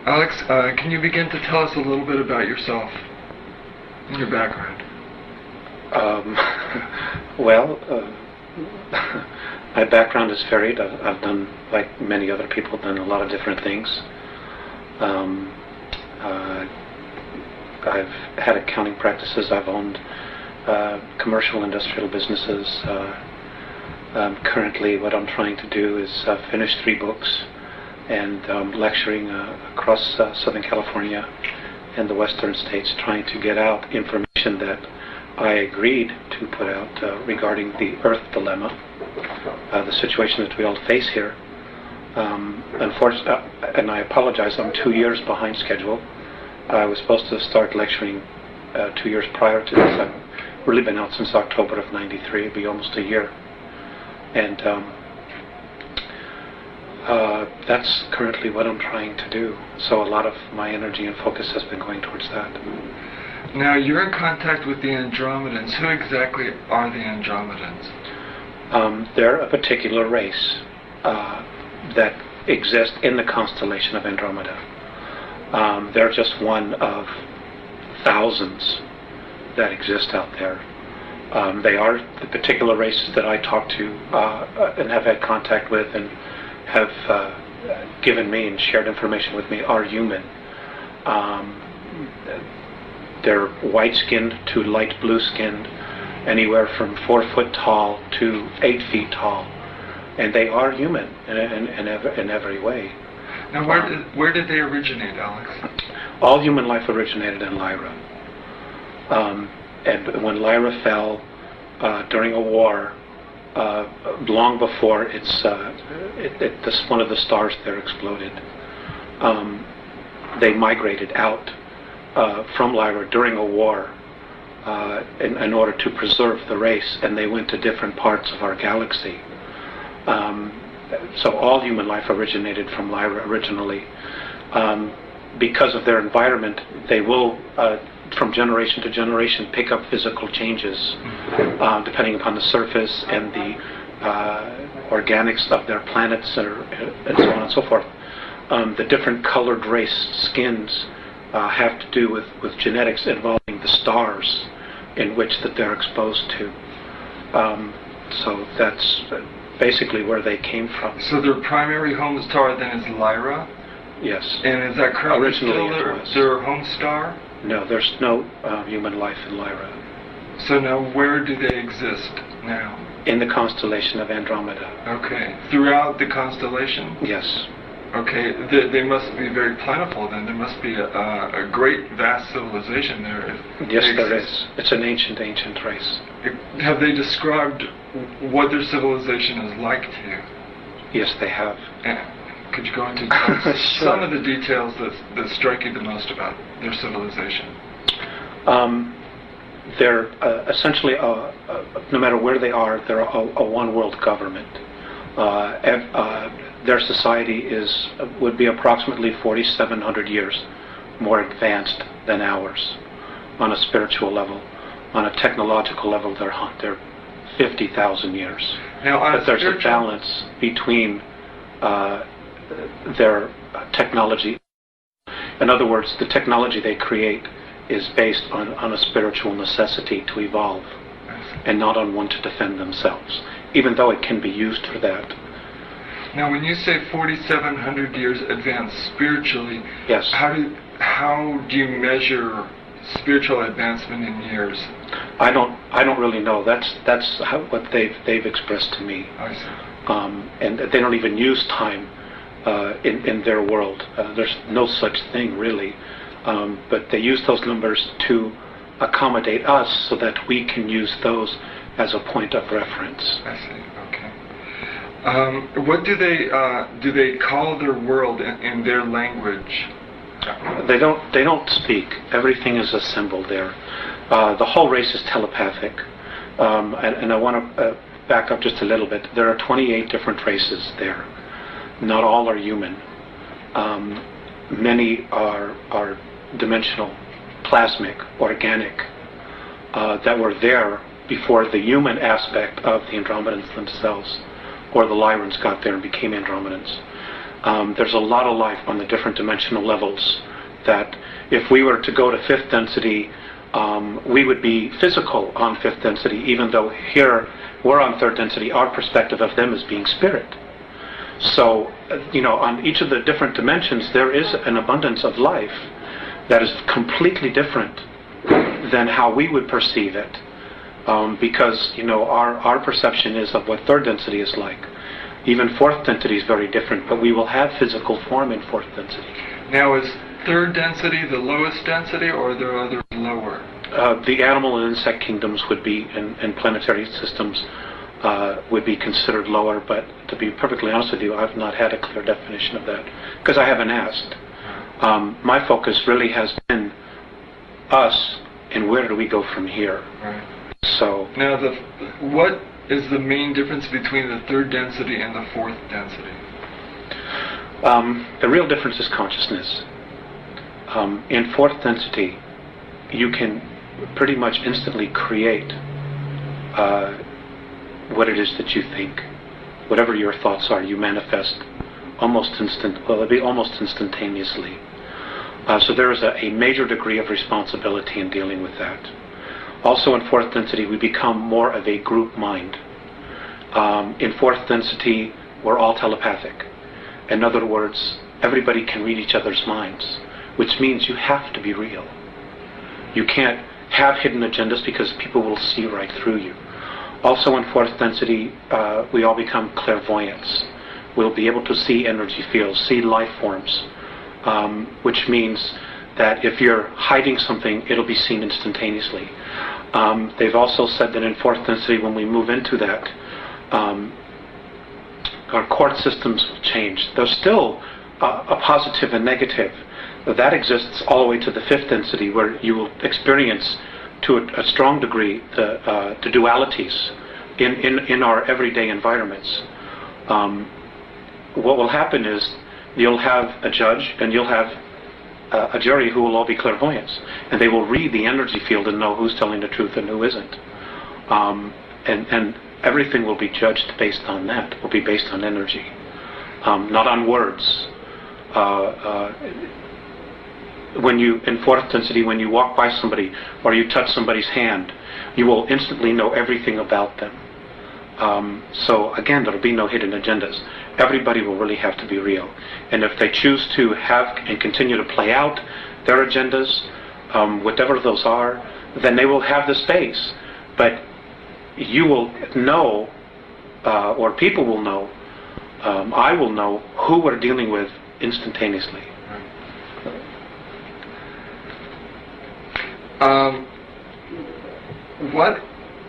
Alex, can you begin to tell us a little bit about yourself and your background? Well, my background is varied. I've done, like many other people, done a lot of different things. I've had accounting practices. I've owned commercial industrial businesses. Currently, what I'm trying to do is finish 3 books and lecturing across Southern California and the western states, trying to get out information that I agreed to put out regarding the Earth dilemma, the situation that we all face here. Unfortunately, and I apologize, I'm 2 years behind schedule. I was supposed to start lecturing 2 years prior to this. I've really been out since October of '93. It'll be almost a year. And that's currently what I'm trying to do. So a lot of my energy and focus has been going towards that. Now, you're in contact with the Andromedans. Who exactly are the Andromedans? They're a particular race that exists in the constellation of Andromeda. They're just one of thousands that exist out there. They are the particular races that I talk to and have had contact with and have given me and shared information with me are human. They're white-skinned to light blue-skinned, anywhere from 4 foot tall to 8 feet tall, and they are human in every way. Now, where did they originate, Alex? All human life originated in Lyra, and when Lyra fell during a war, long before one of the stars there exploded, they migrated out from Lyra during a war in order to preserve the race, and they went to different parts of our galaxy. So all human life originated from Lyra originally. Because of their environment, they will, from generation to generation, pick up physical changes depending upon the surface and the organics of their planets and so on and so forth. The different colored race skins have to do with genetics involving the stars in which that they're exposed to. So that's basically where they came from. So their primary home star then is Lyra? Yes. And is that currently Originally still their home star? No, there's no human life in Lyra. So now where do they exist now? In the constellation of Andromeda. Okay. Throughout the constellation? Yes. Okay. They must be very plentiful then. There must be a great, vast civilization there. Yes, there is. It's an ancient race. Have they described what their civilization is like to you? Yes, they have. Could you go into Sure. some of the details that strike you the most about their civilization? They're essentially, no matter where they are, they're a one-world government. Their society would be approximately 4,700 years more advanced than ours on a spiritual level. On a technological level, they're 50,000 years. Now, but there's a balance between their technology. In other words, the technology they create is based on a spiritual necessity to evolve and not on one to defend themselves, even though it can be used for that. Now, when you say 4,700 years advanced spiritually, yes. How do you measure spiritual advancement in years? I don't really know. That's what they've expressed to me. I see. And they don't even use time in their world. There's no such thing really. But they use those numbers to accommodate us so that we can use those as a point of reference. I see. Okay. What do they call their world in their language? They don't speak. Everything is a symbol there. The whole race is telepathic. And I want to back up just a little bit. There are 28 different races there. Not all are human. many are dimensional, plasmic, organic, that were there before the human aspect of the Andromedans themselves, or the Lyrans got there and became Andromedans. There's a lot of life on the different dimensional levels that if we were to go to fifth density, we would be physical on fifth density, even though here we're on third density. Our perspective of them is being spirit. So, on each of the different dimensions, there is an abundance of life that is completely different than how we would perceive it. Because, our perception is of what third density is like. Even fourth density is very different, but we will have physical form in fourth density. Now, is third density the lowest density, or are there others lower? The animal and insect kingdoms would be, and planetary systems would be considered lower, but to be perfectly honest with you, I've not had a clear definition of that, because I haven't asked. My focus really has been us, and where do we go from here? Right. So now, what is the main difference between the third density and the fourth density? The real difference is consciousness. In fourth density, you can pretty much instantly create what it is that you think. Whatever your thoughts are, you manifest almost instantaneously. So there is a major degree of responsibility in dealing with that. Also in fourth density, we become more of a group mind. In fourth density, we're all telepathic. In other words, everybody can read each other's minds, which means you have to be real. You can't have hidden agendas because people will see right through you. Also in fourth density, we all become clairvoyants. We'll be able to see energy fields, see life forms, which means that if you're hiding something, it'll be seen instantaneously. They've also said that in fourth density, when we move into that, our court systems will change. There's still a positive and negative. That exists all the way to the fifth density, where you will experience to a strong degree the dualities in our everyday environments. What will happen is you'll have a judge and you'll have a jury who will all be clairvoyants, and they will read the energy field and know who's telling the truth and who isn't. And everything will be judged based on that. Will be based on energy, not on words. When you, in fourth density, when you walk by somebody or you touch somebody's hand, you will instantly know everything about them. So again, there'll be no hidden agendas. Everybody will really have to be real. And if they choose to have and continue to play out their agendas, whatever those are, then they will have the space. But you will know, or people will know, I will know who we're dealing with instantaneously. What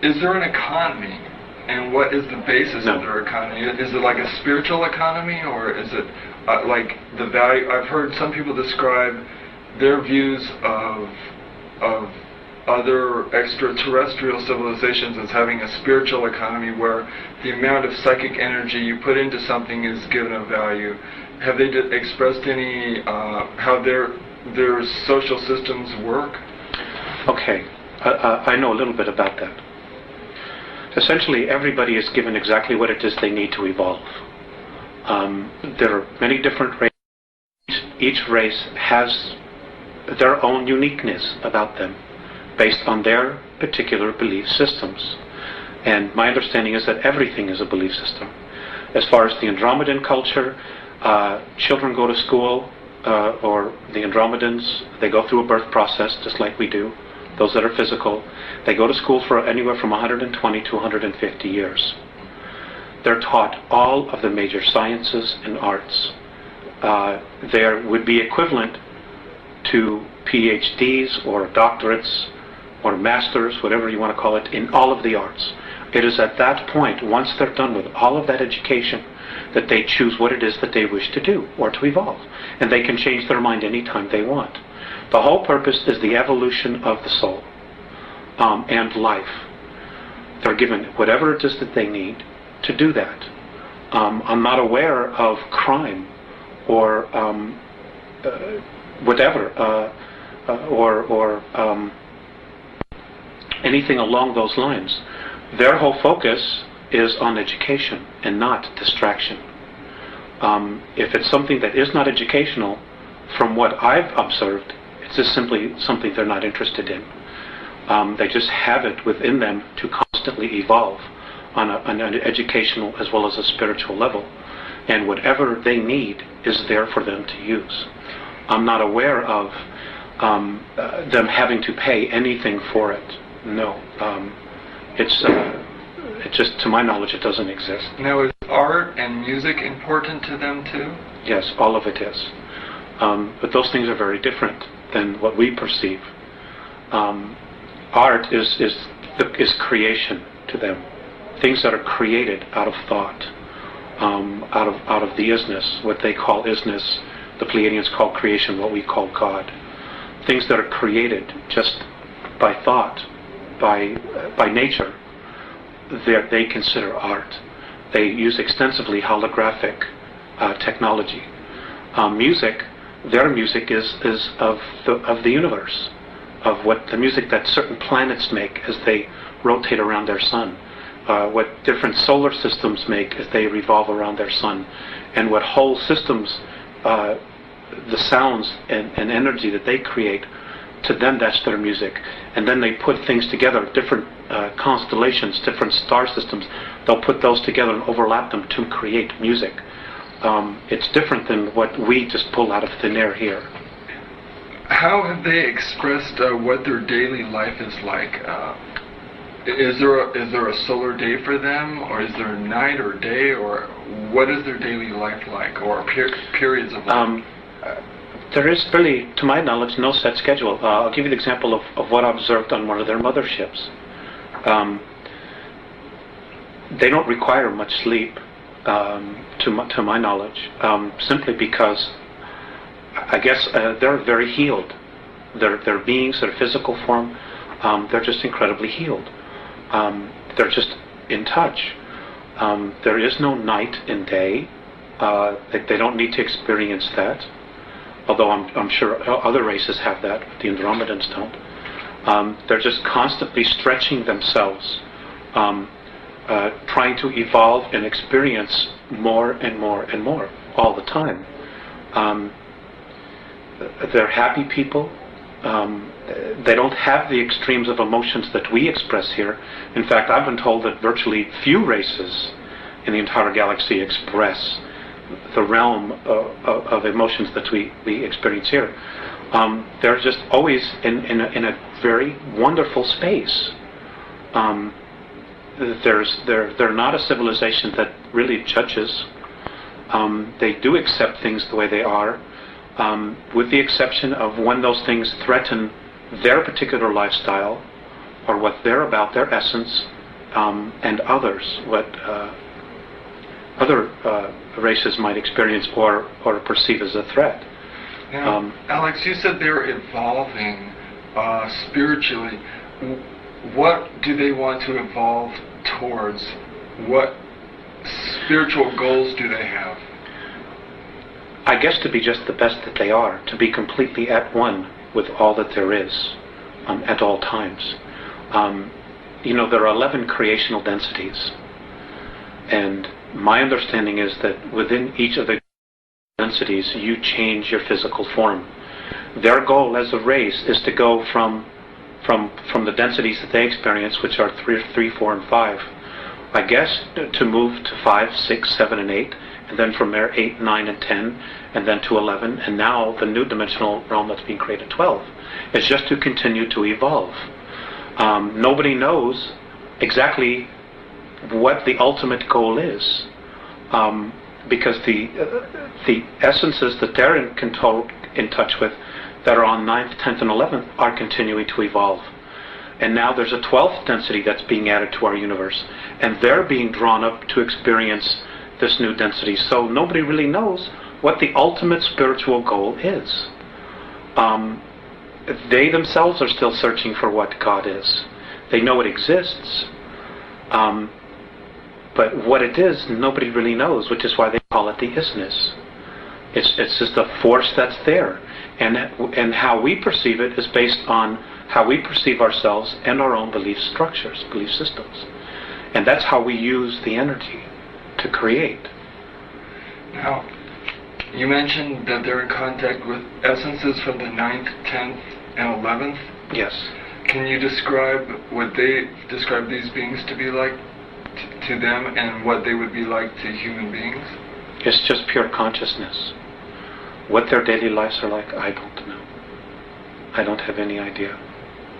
is there an economy, and what is the basis No. of their economy? Is it like a spiritual economy, or is it like the value? I've heard some people describe their views of other extraterrestrial civilizations as having a spiritual economy where the amount of psychic energy you put into something is given a value. Have they expressed any how their social systems work? Okay, I know a little bit about that. Essentially, everybody is given exactly what it is they need to evolve. There are many different races. Each race has their own uniqueness about them, based on their particular belief systems. And my understanding is that everything is a belief system. As far as the Andromedan culture, children go to school, or the Andromedans, they go through a birth process just like we do. Those that are physical, they go to school for anywhere from 120 to 150 years. They're taught all of the major sciences and arts. There would be equivalent to PhDs or doctorates or masters, whatever you want to call it, in all of the arts. It is at that point, once they're done with all of that education, that they choose what it is that they wish to do or to evolve. And they can change their mind anytime they want. The whole purpose is the evolution of the soul and life. They're given whatever it is that they need to do that. I'm not aware of crime or whatever, or anything along those lines. Their whole focus is on education and not distraction. If it's something that is not educational, from what I've observed, it's just simply something they're not interested in. They just have it within them to constantly evolve on an educational as well as a spiritual level. And whatever they need is there for them to use. I'm not aware of them having to pay anything for it. No. It's just, to my knowledge, it doesn't exist. Now, is art and music important to them too? Yes, all of it is. But those things are very different than what we perceive. Art is creation to them. Things that are created out of thought, out of the isness, what they call isness. The Pleiadians call creation what we call God. Things that are created just by thought, by nature, they consider art. They use extensively holographic technology. Music, their music is of the universe, of what the music that certain planets make as they rotate around their sun, what different solar systems make as they revolve around their sun, and what whole systems, the sounds and energy that they create. To them, that's their music. And then they put things together, different constellations, different star systems. They'll put those together and overlap them to create music. It's different than what we just pull out of thin air here. How have they expressed what their daily life is like? Is there a solar day for them, or is there night or day, or what is their daily life like, or periods of life? There is really, to my knowledge, no set schedule. I'll give you the example of what I observed on one of their motherships. They don't require much sleep, to my knowledge, simply because I guess they're very healed. Their beings, their physical form, they're just incredibly healed. They're just in touch. There is no night and day. They don't need to experience that. Although I'm sure other races have that, but the Andromedans don't. They're just constantly stretching themselves, trying to evolve and experience more and more and more all the time. They're happy people. They don't have the extremes of emotions that we express here. In fact, I've been told that virtually few races in the entire galaxy express the realm of emotions that we experience here. They're just always in a very wonderful space. They're not a civilization that really judges. They do accept things the way they are, with the exception of when those things threaten their particular lifestyle, or what they're about, their essence, and others, what other races might experience or perceive as a threat. Now, Alex, you said they're evolving spiritually. What do they want to evolve towards? What spiritual goals do they have? I guess to be just the best that they are, to be completely at one with all that there is at all times. There are 11 creational densities, and my understanding is that within each of the densities you change your physical form. Their goal as a race is to go from the densities that they experience, which are 3, 4, and 5, I guess, to move to 5, 6, 7, and 8, and then from there 8, 9, and 10, and then to 11, and now the new dimensional realm that's being created, 12. It's just to continue to evolve. Nobody knows exactly what the ultimate goal is, because the essences that they're in touch with, that are on 9th, 10th, and 11th, are continuing to evolve. And now there's a 12th density that's being added to our universe, and they're being drawn up to experience this new density. So nobody really knows what the ultimate spiritual goal is. They themselves are still searching for what God is. They know it exists, but what it is, nobody really knows, which is why they call it the isness. It's just a force that's there, and how we perceive it is based on how we perceive ourselves and our own belief structures, belief systems, and that's how we use the energy to create. Now, you mentioned that they're in contact with essences from the 9th, 10th, and 11th. Yes. Can you describe what they describe these beings to be like to them, and what they would be like to human beings? It's just pure consciousness. What their daily lives are like, I don't know. I don't have any idea.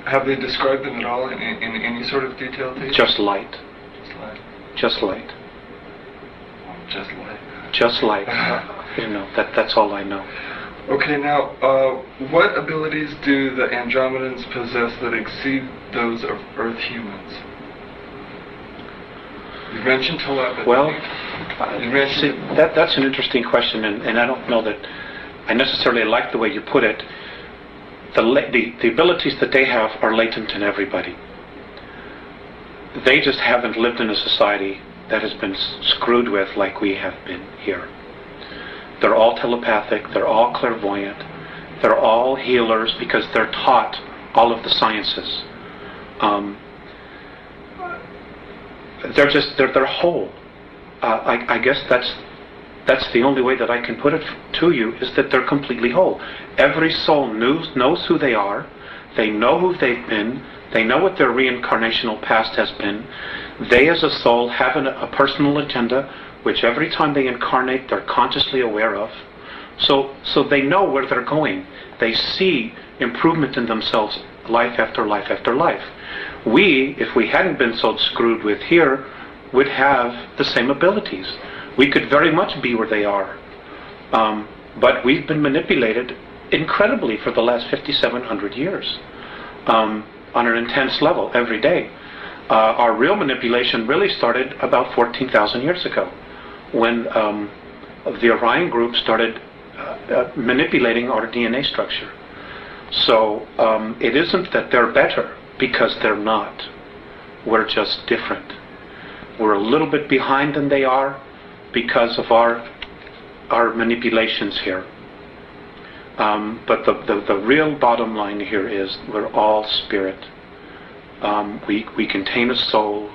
Have they described them at all in any sort of detail to you? Just light. Just light. Just light. Just light. Just light. That's all I know. Okay, now, what abilities do the Andromedans possess that exceed those of Earth humans? You mentioned telepathy. Well, that's an interesting question, and I don't know that I necessarily like the way you put it. The abilities that they have are latent in everybody. They just haven't lived in a society that has been screwed with like we have been here. They're all telepathic, they're all clairvoyant, they're all healers because they're taught all of the sciences. They're whole. I guess that's the only way that I can put it to you, is that they're completely whole. Every soul knows who they are, they know who they've been, they know what their reincarnational past has been. They as a soul have a personal agenda, which every time they incarnate they're consciously aware of. So they know where they're going. They see improvement in themselves life after life after life. We, if we hadn't been so screwed with here, would have the same abilities. We could very much be where they are. But we've been manipulated incredibly for the last 5,700 years on an intense level every day. Our real manipulation really started about 14,000 years ago, when the Orion group started manipulating our DNA structure. So it isn't that they're better, because they're not. We're just different. We're a little bit behind than they are because of our manipulations here. But the real bottom line here is we're all spirit. We contain a soul.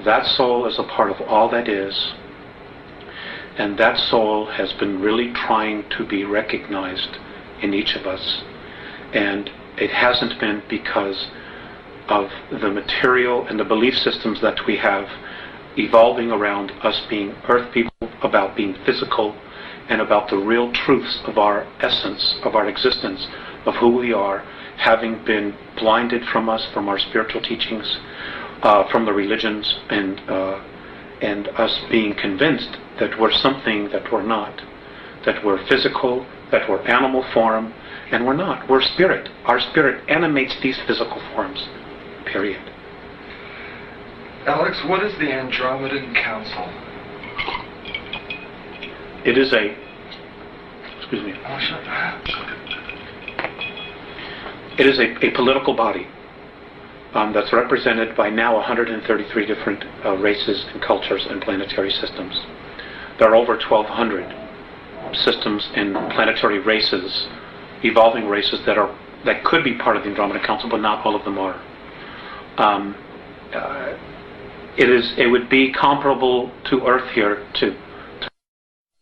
That soul is a part of all that is. And that soul has been really trying to be recognized in each of us. And it hasn't been because of the material and the belief systems that we have evolving around us being earth people, about being physical, and about the real truths of our essence, of our existence, of who we are, having been blinded from us, from our spiritual teachings, from the religions, and us being convinced that we're something that we're not, that we're physical, that we're animal form, and we're not. We're spirit. Our spirit animates these physical forms, period. Alex, what is the Andromedan Council? It is a... Excuse me. Oh, sure. It is a political body that's represented by now 133 different races and cultures and planetary systems. There are over 1,200 systems and planetary races, evolving races that could be part of the Andromedan Council, but not all of them are. It would be comparable to Earth here to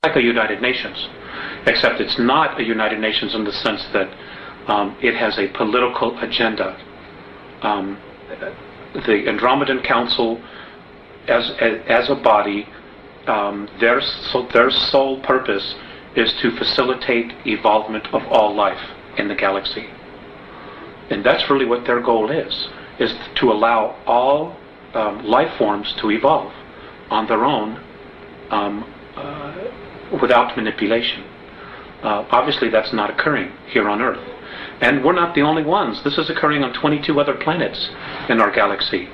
like a United Nations, except it's not a United Nations in the sense that it has a political agenda. The Andromedan Council, as a body, their sole purpose is to facilitate evolvement of all life in the galaxy. And that's really what their goal is to allow all life forms to evolve on their own without manipulation. Obviously that's not occurring here on Earth. And we're not the only ones. This is occurring on 22 other planets in our galaxy.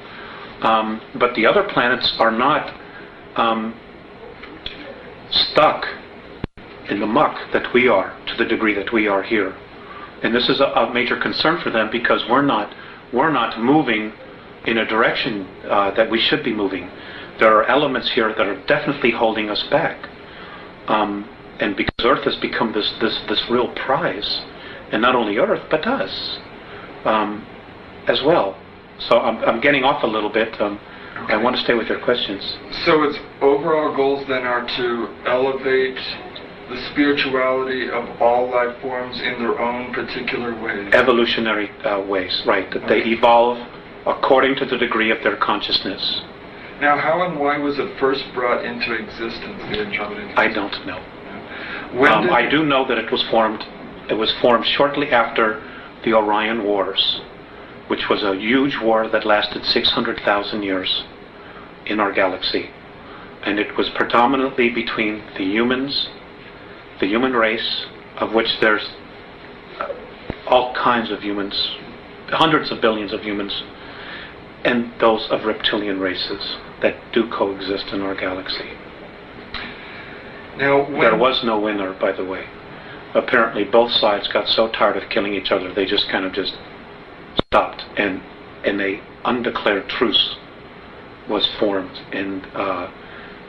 But the other planets are not stuck in the muck that we are, to the degree that we are here. And this is a major concern for them, because we're not moving in a direction that we should be moving. There are elements here that are definitely holding us back. and because Earth has become this real prize, and not only Earth but us as well. So I'm getting off a little bit. Okay. I want to stay with your questions. So its overall goals then are to elevate the spirituality of all life forms in their own particular ways. Evolutionary ways, right? That they evolve according to the degree of their consciousness. Now, how and why was it first brought into existence, the Andromedan? I don't know. When I do know that it was formed. It was formed shortly after the Orion Wars, which was a huge war that lasted 600,000 years in our galaxy, and it was predominantly between the humans, the human race, of which there's all kinds of humans, hundreds of billions of humans, and those of reptilian races that do coexist in our galaxy. Now, there was no winner, by the way. Apparently both sides got so tired of killing each other, they just kind of just stopped, and a undeclared truce was formed. And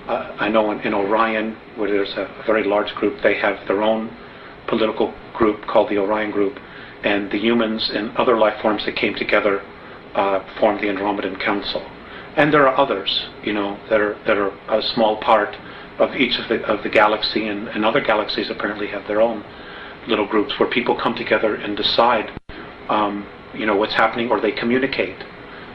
I know in Orion, where there's a very large group, they have their own political group called the Orion Group, and the humans and other life forms that came together formed the Andromedan Council. And there are others, that are a small part of each of the galaxy, and other galaxies apparently have their own little groups where people come together and decide, what's happening, or they communicate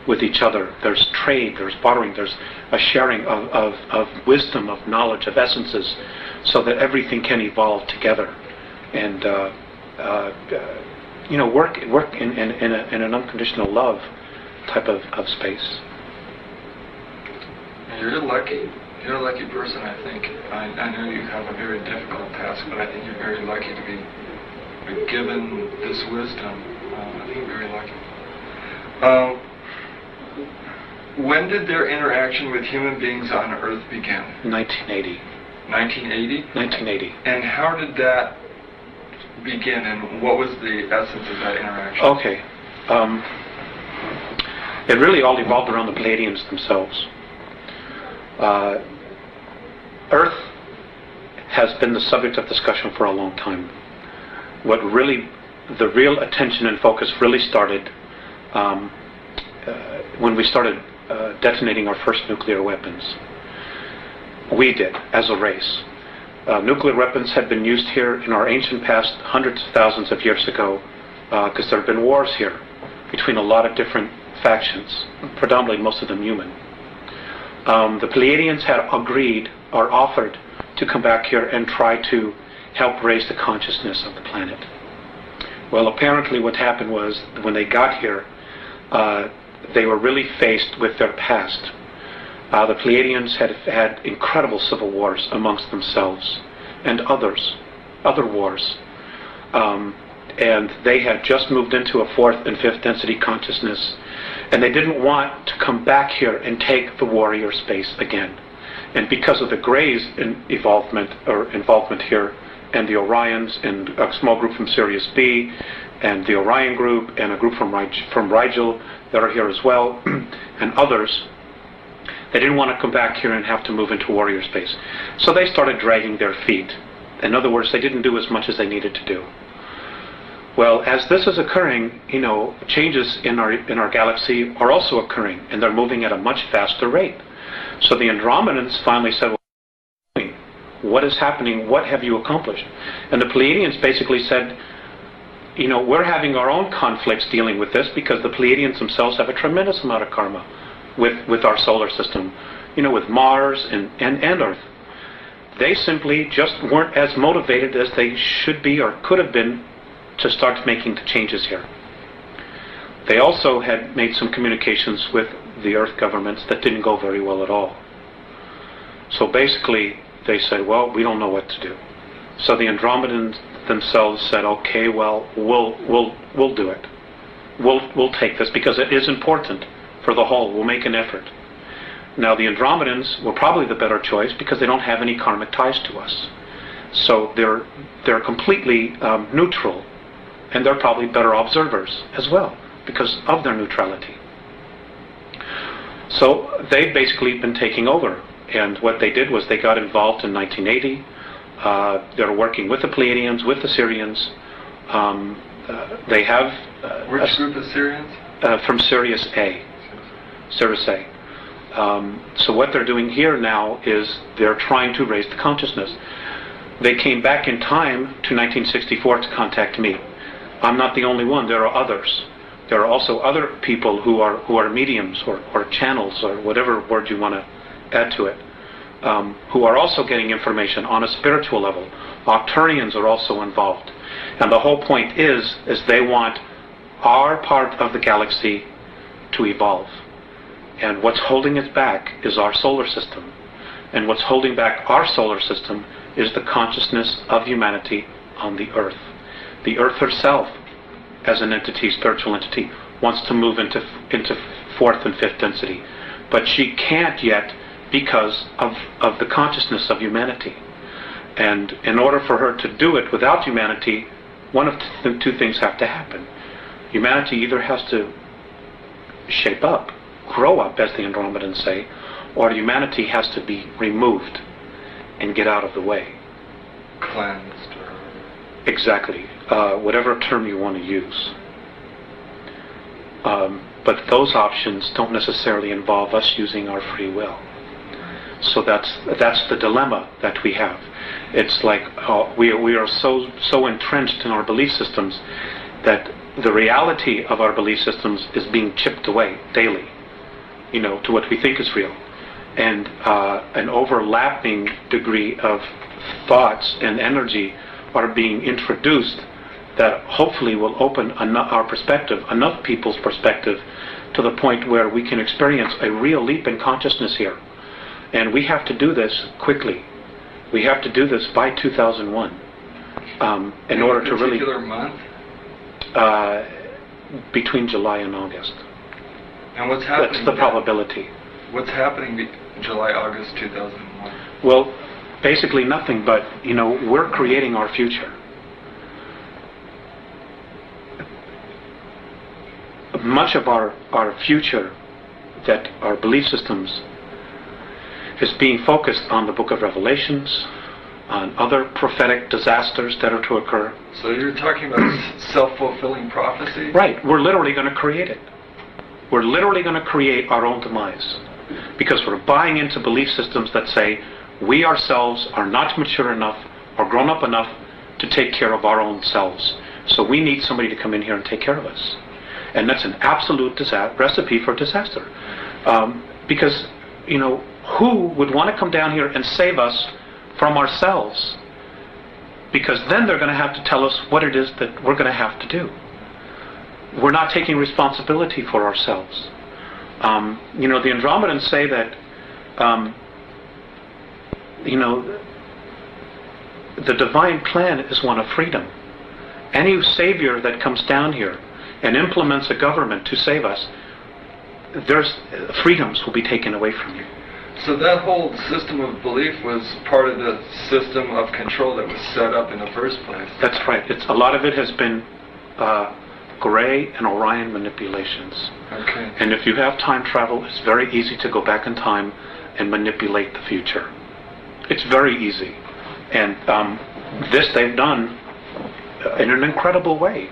with each other. There's trade, there's bartering, there's a sharing of wisdom, of knowledge, of essences, so that everything can evolve together and work in an unconditional love type of space. You're lucky. You're a lucky person, I think. I know you have a very difficult task, but I think you're very lucky to be given this wisdom. I think you're very lucky. When did their interaction with human beings on Earth begin? 1980. 1980? 1980. And how did that begin, and what was the essence of that interaction? Okay. It really all evolved around the Pleiadians themselves. Earth has been the subject of discussion for a long time. The real attention and focus really started when we started detonating our first nuclear weapons. We did, as a race. Nuclear weapons had been used here in our ancient past hundreds of thousands of years ago, because there have been wars here between a lot of different factions, predominantly most of them human. The Pleiadians had agreed or offered to come back here and try to help raise the consciousness of the planet. Well, apparently what happened was, when they got here, they were really faced with their past. The Pleiadians had had incredible civil wars amongst themselves, and other wars. And they had just moved into a fourth and fifth density consciousness, and they didn't want to come back here and take the warrior space again. And because of the Greys' involvement here, and the Orions, and a small group from Sirius B, and the Orion group, and a group from Rigel that are here as well, and others, they didn't want to come back here and have to move into warrior space. So they started dragging their feet. In other words, they didn't do as much as they needed to do. Well, as this is occurring, changes in our galaxy are also occurring, and they're moving at a much faster rate. So the Andromedans finally said, what is happening? What have you accomplished? And the Pleiadians basically said, we're having our own conflicts dealing with this, because the Pleiadians themselves have a tremendous amount of karma with our solar system, with Mars and Earth. They simply just weren't as motivated as they should be or could have been to start making the changes here. They also had made some communications with the Earth governments that didn't go very well at all. So basically, they said, well, we don't know what to do. So the Andromedans themselves said, okay, well, we'll do it. We'll take this, because it is important for the whole. We'll make an effort. Now, the Andromedans were probably the better choice, because they don't have any karmic ties to us. So they're completely neutral, and they're probably better observers as well, because of their neutrality. So they've basically been taking over. And what they did was they got involved in 1980. They're working with the Pleiadians, with the Syrians. They have... Which group is Syrians? From Sirius A. Sirius A. So what they're doing here now is they're trying to raise the consciousness. They came back in time to 1964 to contact me. I'm not the only one. There are others. There are also other people who are mediums or channels or whatever word you want to add to it, who are also getting information on a spiritual level. Octurians are also involved. And the whole point is they want our part of the galaxy to evolve. And what's holding it back is our solar system. And what's holding back our solar system is the consciousness of humanity on the Earth. The Earth herself, as an entity, spiritual entity, wants to move into fourth and fifth density. But she can't yet because of the consciousness of humanity. And in order for her to do it without humanity, one of the two things have to happen. Humanity either has to shape up, grow up, as the Andromedans say, or humanity has to be removed and get out of the way. Cleansed. Exactly. Whatever term you want to use. But those options don't necessarily involve us using our free will. So that's the dilemma that we have. It's like we are so entrenched in our belief systems that the reality of our belief systems is being chipped away daily, to what we think is real. And an overlapping degree of thoughts and energy are being introduced that hopefully will open our perspective, enough people's perspective, to the point where we can experience a real leap in consciousness here. And we have to do this quickly. We have to do this by 2001 in order to really... particular month? Between July and August. And what's happening? That's the probability. What's happening July, August 2001? Well, basically nothing, but, we're creating our future. Much of our future, that our belief systems, is being focused on the Book of Revelations, on other prophetic disasters that are to occur. So you're talking about self-fulfilling prophecy? Right. We're literally going to create it. We're literally going to create our own demise. Because we're buying into belief systems that say we ourselves are not mature enough or grown up enough to take care of our own selves. So we need somebody to come in here and take care of us. And that's an absolute recipe for disaster. Because, who would want to come down here and save us from ourselves? Because then they're going to have to tell us what it is that we're going to have to do. We're not taking responsibility for ourselves. The Andromedans say that, the divine plan is one of freedom. Any savior that comes down here and implements a government to save us, there's freedoms will be taken away from you. So that whole system of belief was part of the system of control that was set up in the first place. That's right. A lot of it has been Gray and Orion manipulations. Okay. And if you have time travel, it's very easy to go back in time and manipulate the future. It's very easy. And this they've done in an incredible way.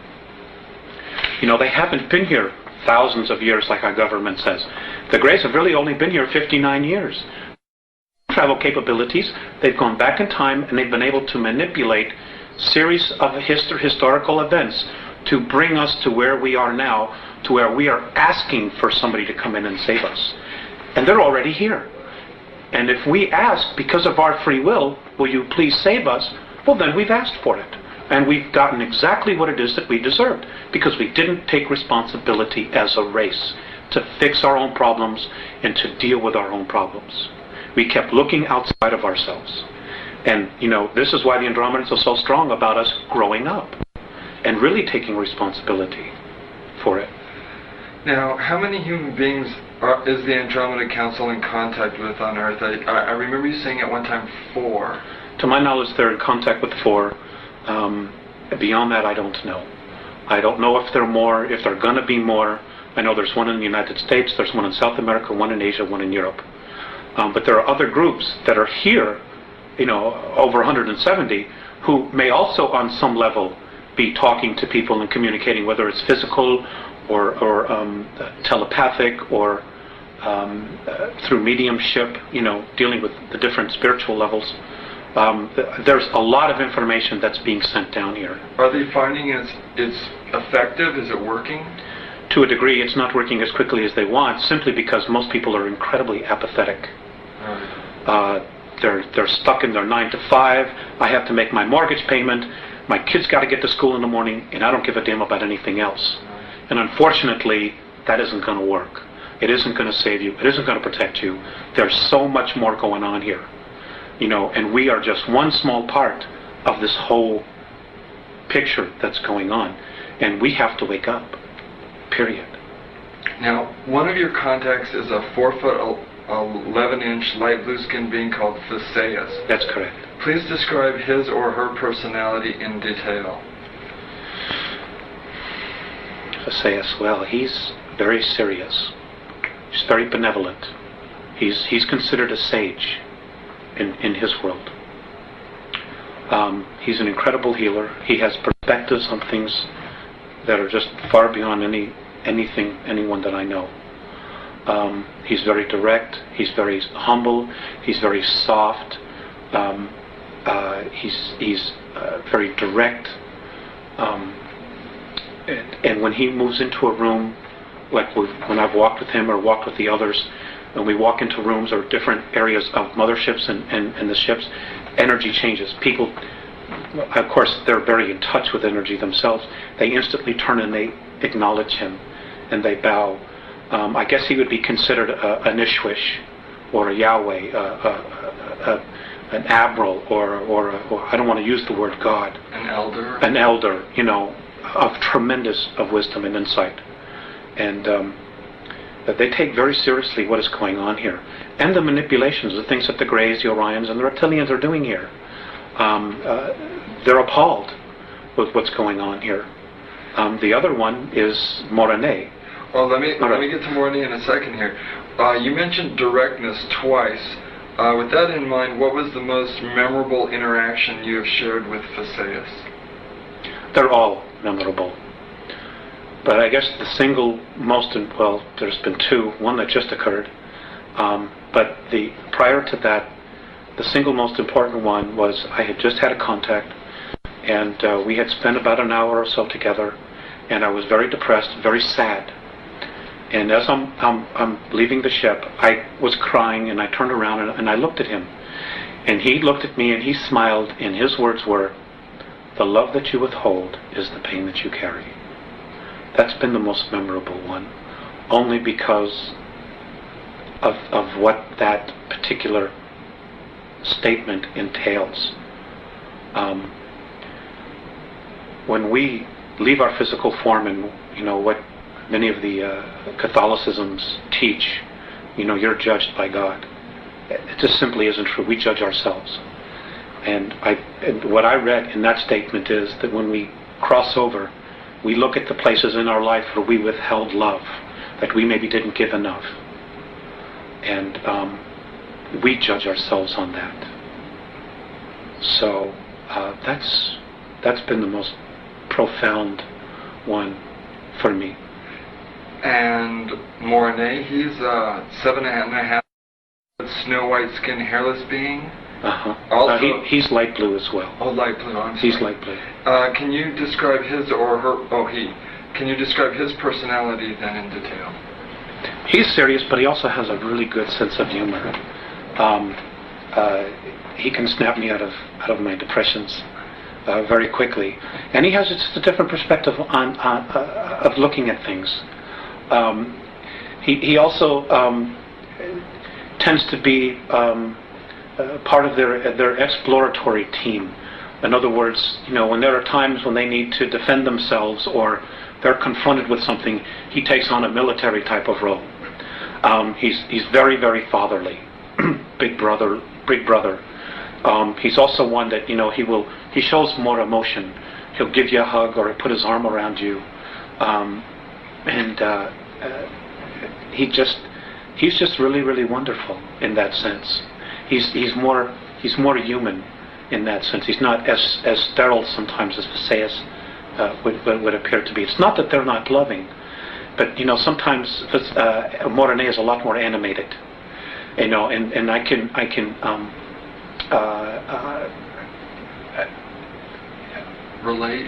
They haven't been here thousands of years like our government says. The Greys have really only been here 59 years. Travel capabilities, they've gone back in time and they've been able to manipulate series of historical events to bring us to where we are now, to where we are asking for somebody to come in and save us. And they're already here. And if we ask, because of our free will, will you please save us? Well, then we've asked for it. And we've gotten exactly what it is that we deserved, because we didn't take responsibility as a race to fix our own problems and to deal with our own problems. We kept looking outside of ourselves. And, this is why the Andromedans are so strong about us growing up and really taking responsibility for it. Now, how many human beings is the Andromeda Council in contact with on Earth? I remember you saying at one time 4. To my knowledge, they're in contact with 4. Beyond that, I don't know. I don't know if there are more, if there are going to be more. I know there's one in the United States, there's one in South America, one in Asia, one in Europe. But there are other groups that are here over 170, who may also on some level be talking to people and communicating, whether it's physical or telepathic or through mediumship, dealing with the different spiritual levels. There's a lot of information that's being sent down here. Are they finding it's effective? Is it working? To a degree, it's not working as quickly as they want, simply because most people are incredibly apathetic. Right. They're stuck in their 9 to 5. I have to make my mortgage payment. My kids got to get to school in the morning, and I don't give a damn about anything else. And unfortunately, that isn't going to work. It isn't going to save you. It isn't going to protect you. There's so much more going on here. And we are just one small part of this whole picture that's going on. And we have to wake up. Period. Now, one of your contacts is a 4 foot 11-inch light blue skinned being called Theseus. That's correct. Please describe his or her personality in detail. Theseus, well, he's very serious. He's very benevolent. He's considered a sage in his world. He's an incredible healer. He has perspectives on things that are just far beyond anyone that I know. He's very direct. He's very humble. He's very soft. He's very direct. And when he moves into a room, like when I've walked with him or walked with the others, when we walk into rooms or different areas of motherships and the ships, energy changes. People, of course, they're very in touch with energy themselves. They instantly turn and they acknowledge him and they bow. I guess he would be considered an Ishwish or a Yahweh, an admiral, or I don't want to use the word God. An elder. An elder, of tremendous of wisdom and insight. And they take very seriously what is going on here. And the manipulations, the things that the Greys, the Orions, and the Reptilians are doing here. They're appalled with what's going on here. The other one is Morane. Well, let me get to Morane in a second here. You mentioned directness twice. With that in mind, what was the most memorable interaction you have shared with Theseus? They're all memorable. But I guess the single most, well, there's been two, one that just occurred. But prior to that, the single most important one was I had just had a contact, and we had spent about an hour or so together, and I was very depressed, very sad. And as I'm leaving the ship, I was crying, and I turned around and I looked at him. And he looked at me and he smiled, and his words were, "The love that you withhold is the pain that you carry." That's been the most memorable one, only because of what that particular statement entails. When we leave our physical form, and what many of the Catholicisms teach, you're judged by God. It just simply isn't true. We judge ourselves. And what I read in that statement is that when we cross over, we look at the places in our life where we withheld love, that we maybe didn't give enough. And we judge ourselves on that. So that's been the most profound one for me. And Morane, he's 7.5 snow white skin, hairless being. Also, he's light blue as well. Oh, light blue. I'm sorry. He's light blue. Can you describe his or her? Oh, he. Can you describe his personality then in detail? He's serious, but he also has a really good sense of humor. He can snap me out of my depressions very quickly, and he has just a different perspective of looking at things. He also tends to be part of their exploratory team. In other words, when there are times when they need to defend themselves or they're confronted with something, he takes on a military type of role. He's very, very fatherly, big brother. He's also one that he shows more emotion. He'll give you a hug or put his arm around you, and he's just really, really wonderful in that sense. He's more He's more human in that sense. He's not as sterile sometimes as Visayas would appear to be. It's not that they're not loving, but sometimes Morene is a lot more animated. And I can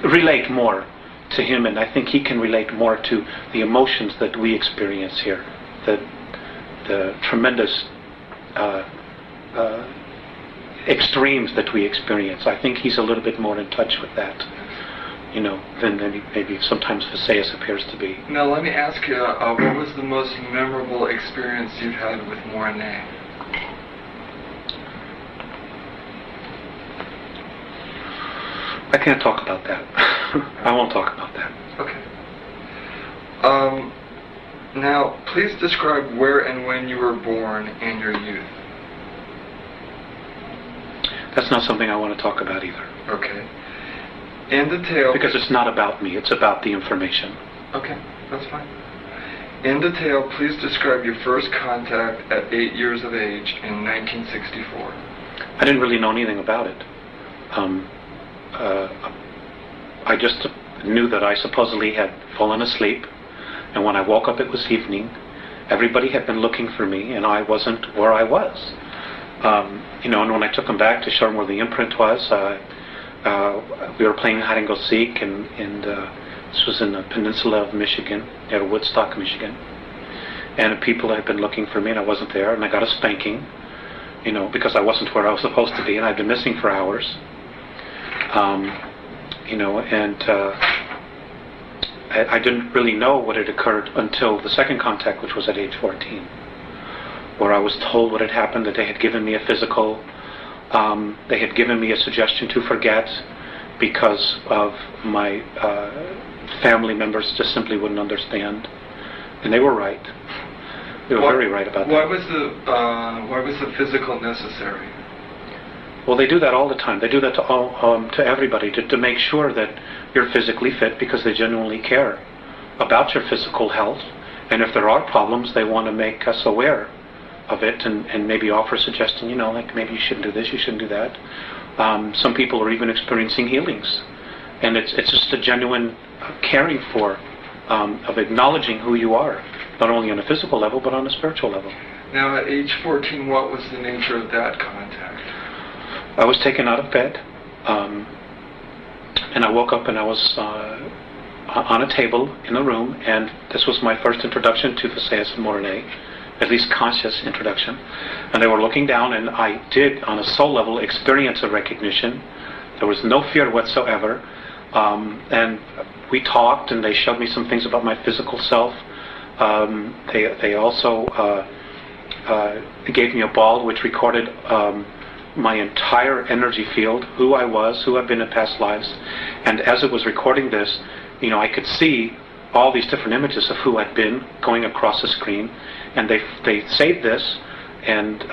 relate more to him, and I think he can relate more to the emotions that we experience here, the tremendous extremes that we experience. I think he's a little bit more in touch with that, than maybe sometimes Visayas appears to be. Now let me ask you, what was the most memorable experience you've had with Morene? I can't talk about that. I won't talk about that. Okay. Now, please describe where and when you were born and your youth. That's not something I want to talk about either. Okay. In detail... Because it's not about me, it's about the information. Okay, that's fine. In detail, please describe your first contact at 8 years of age in 1964. I didn't really know anything about it. I just knew that I supposedly had fallen asleep, and when I woke up it was evening. Everybody had been looking for me, and I wasn't where I was. And when I took them back to show them where the imprint was, we were playing hide and go seek, and this was in the peninsula of Michigan, near Woodstock, Michigan. And people had been looking for me, and I wasn't there, and I got a spanking, because I wasn't where I was supposed to be, and I'd been missing for hours. I didn't really know what had occurred until the second contact, which was at age 14, where I was told what had happened, that they had given me a physical, they had given me a suggestion to forget because of my family members just simply wouldn't understand. And they were right. They were very right about that. Why was the physical necessary? Well, they do that all the time. They do that to everybody, to make sure that you're physically fit, because they genuinely care about your physical health. And if there are problems, they want to make us aware of it and maybe offer a suggestion, like maybe you shouldn't do this, you shouldn't do that. Some people are even experiencing healings. And it's just a genuine caring for, of acknowledging who you are, not only on a physical level, but on a spiritual level. Now, at age 14, what was the nature of that contact? I was taken out of bed, and I woke up and I was on a table in a room, and this was my first introduction to Visayas and Morene, at least conscious introduction. And they were looking down, and I did, on a soul level, experience a recognition. There was no fear whatsoever, and we talked, and they showed me some things about my physical self. They also gave me a ball which recorded my entire energy field, who I was, who I've been in past lives. And as it was recording this, I could see all these different images of who I'd been going across the screen. And they saved this, and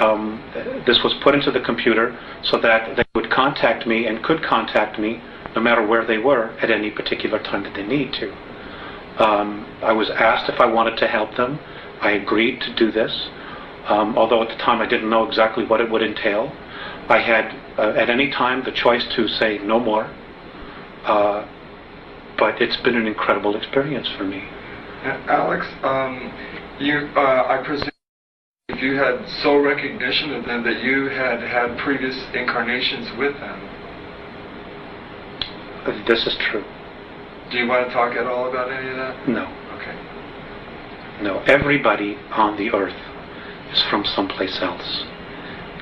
this was put into the computer so that they would contact me and could contact me no matter where they were at any particular time that they need to. I was asked if I wanted to help them. I agreed to do this, although at the time I didn't know exactly what it would entail. I had at any time the choice to say no more, but it's been an incredible experience for me. Alex, I presume you had soul recognition of them, that you had had previous incarnations with them. This is true. Do you want to talk at all about any of that? No. Okay. No, everybody on the earth is from someplace else.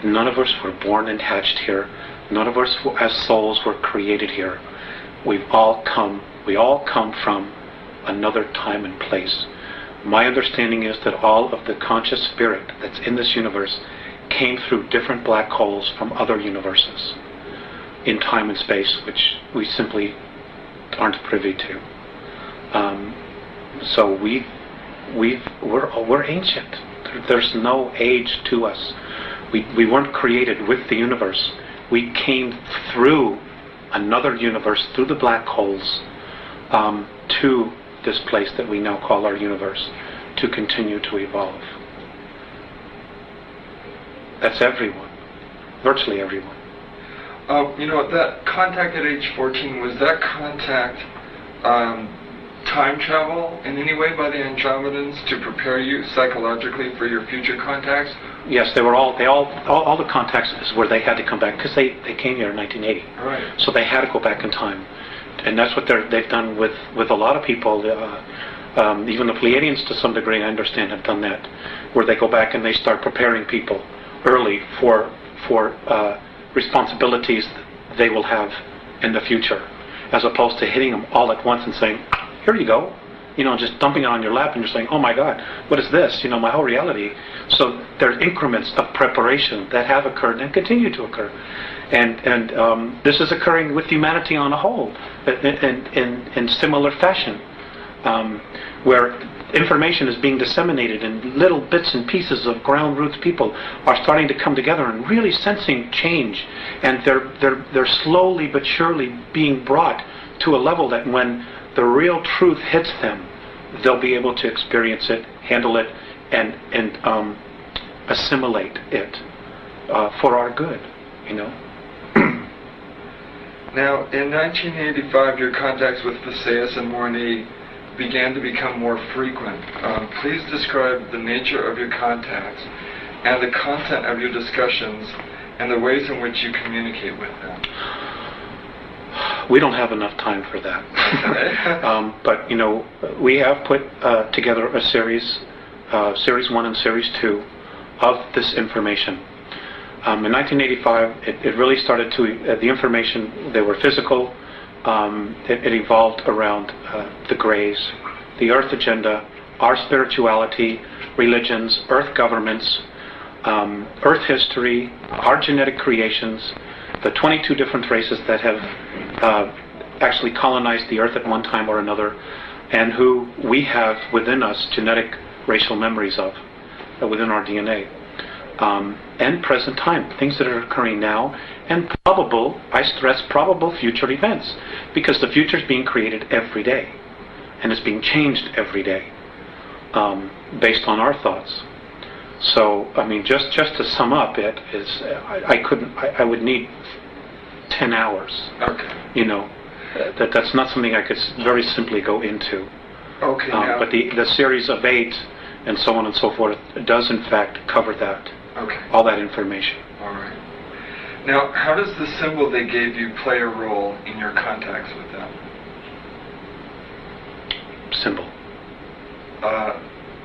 None of us were born and hatched here. None of us as souls were created here. We all come from another time and place. My understanding is that all of the conscious spirit that's in this universe came through different black holes from other universes in time and space, which we simply aren't privy to. So we're ancient. There's no age to us. We weren't created with the universe. We came through another universe, through the black holes, to this place that we now call our universe, to continue to evolve. That's everyone. virtually everyone. That contact at age 14, was that contact time travel in any way by the Andromedans to prepare you psychologically for your future contacts? Yes, they were all the contacts is where they had to come back, because they came here in 1980. Right. So they had to go back in time. And that's what they've done with a lot of people. Even the Pleiadians, to some degree, I understand, have done that, where they go back and they start preparing people early for responsibilities they will have in the future, as opposed to hitting them all at once and saying, "Here you go," just dumping it on your lap, and you're saying, "Oh my God, what is this? My whole reality." So there's increments of preparation that have occurred and continue to occur, and this is occurring with humanity on a whole, in similar fashion, where information is being disseminated in little bits and pieces of ground roots. People are starting to come together and really sensing change, and they're slowly but surely being brought to a level that when the real truth hits them, they'll be able to experience it, handle it, and assimilate it for our good. Now, in 1985, your contacts with Visayas and Morni began to become more frequent. Please describe the nature of your contacts and the content of your discussions and the ways in which you communicate with them. We don't have enough time for that. But we have put together a series 1 and series 2 of this information. In 1985, it really started to, the information, they were physical. It evolved around the Greys, the Earth agenda, our spirituality, religions, Earth governments, Earth history, our genetic creations, the 22 different races that have actually colonized the Earth at one time or another, and who we have within us genetic racial memories of, within our DNA. And present time, things that are occurring now, and probable, I stress probable future events, because the future is being created every day, and it's being changed every day, based on our thoughts. So, just to sum up, it is, I would need 10 hours. Okay. That's not something I could very simply go into. Okay. But the series of 8 and so on and so forth does in fact cover that. Okay. All that information. All right. Now, how does the symbol they gave you play a role in your contacts with them? Symbol.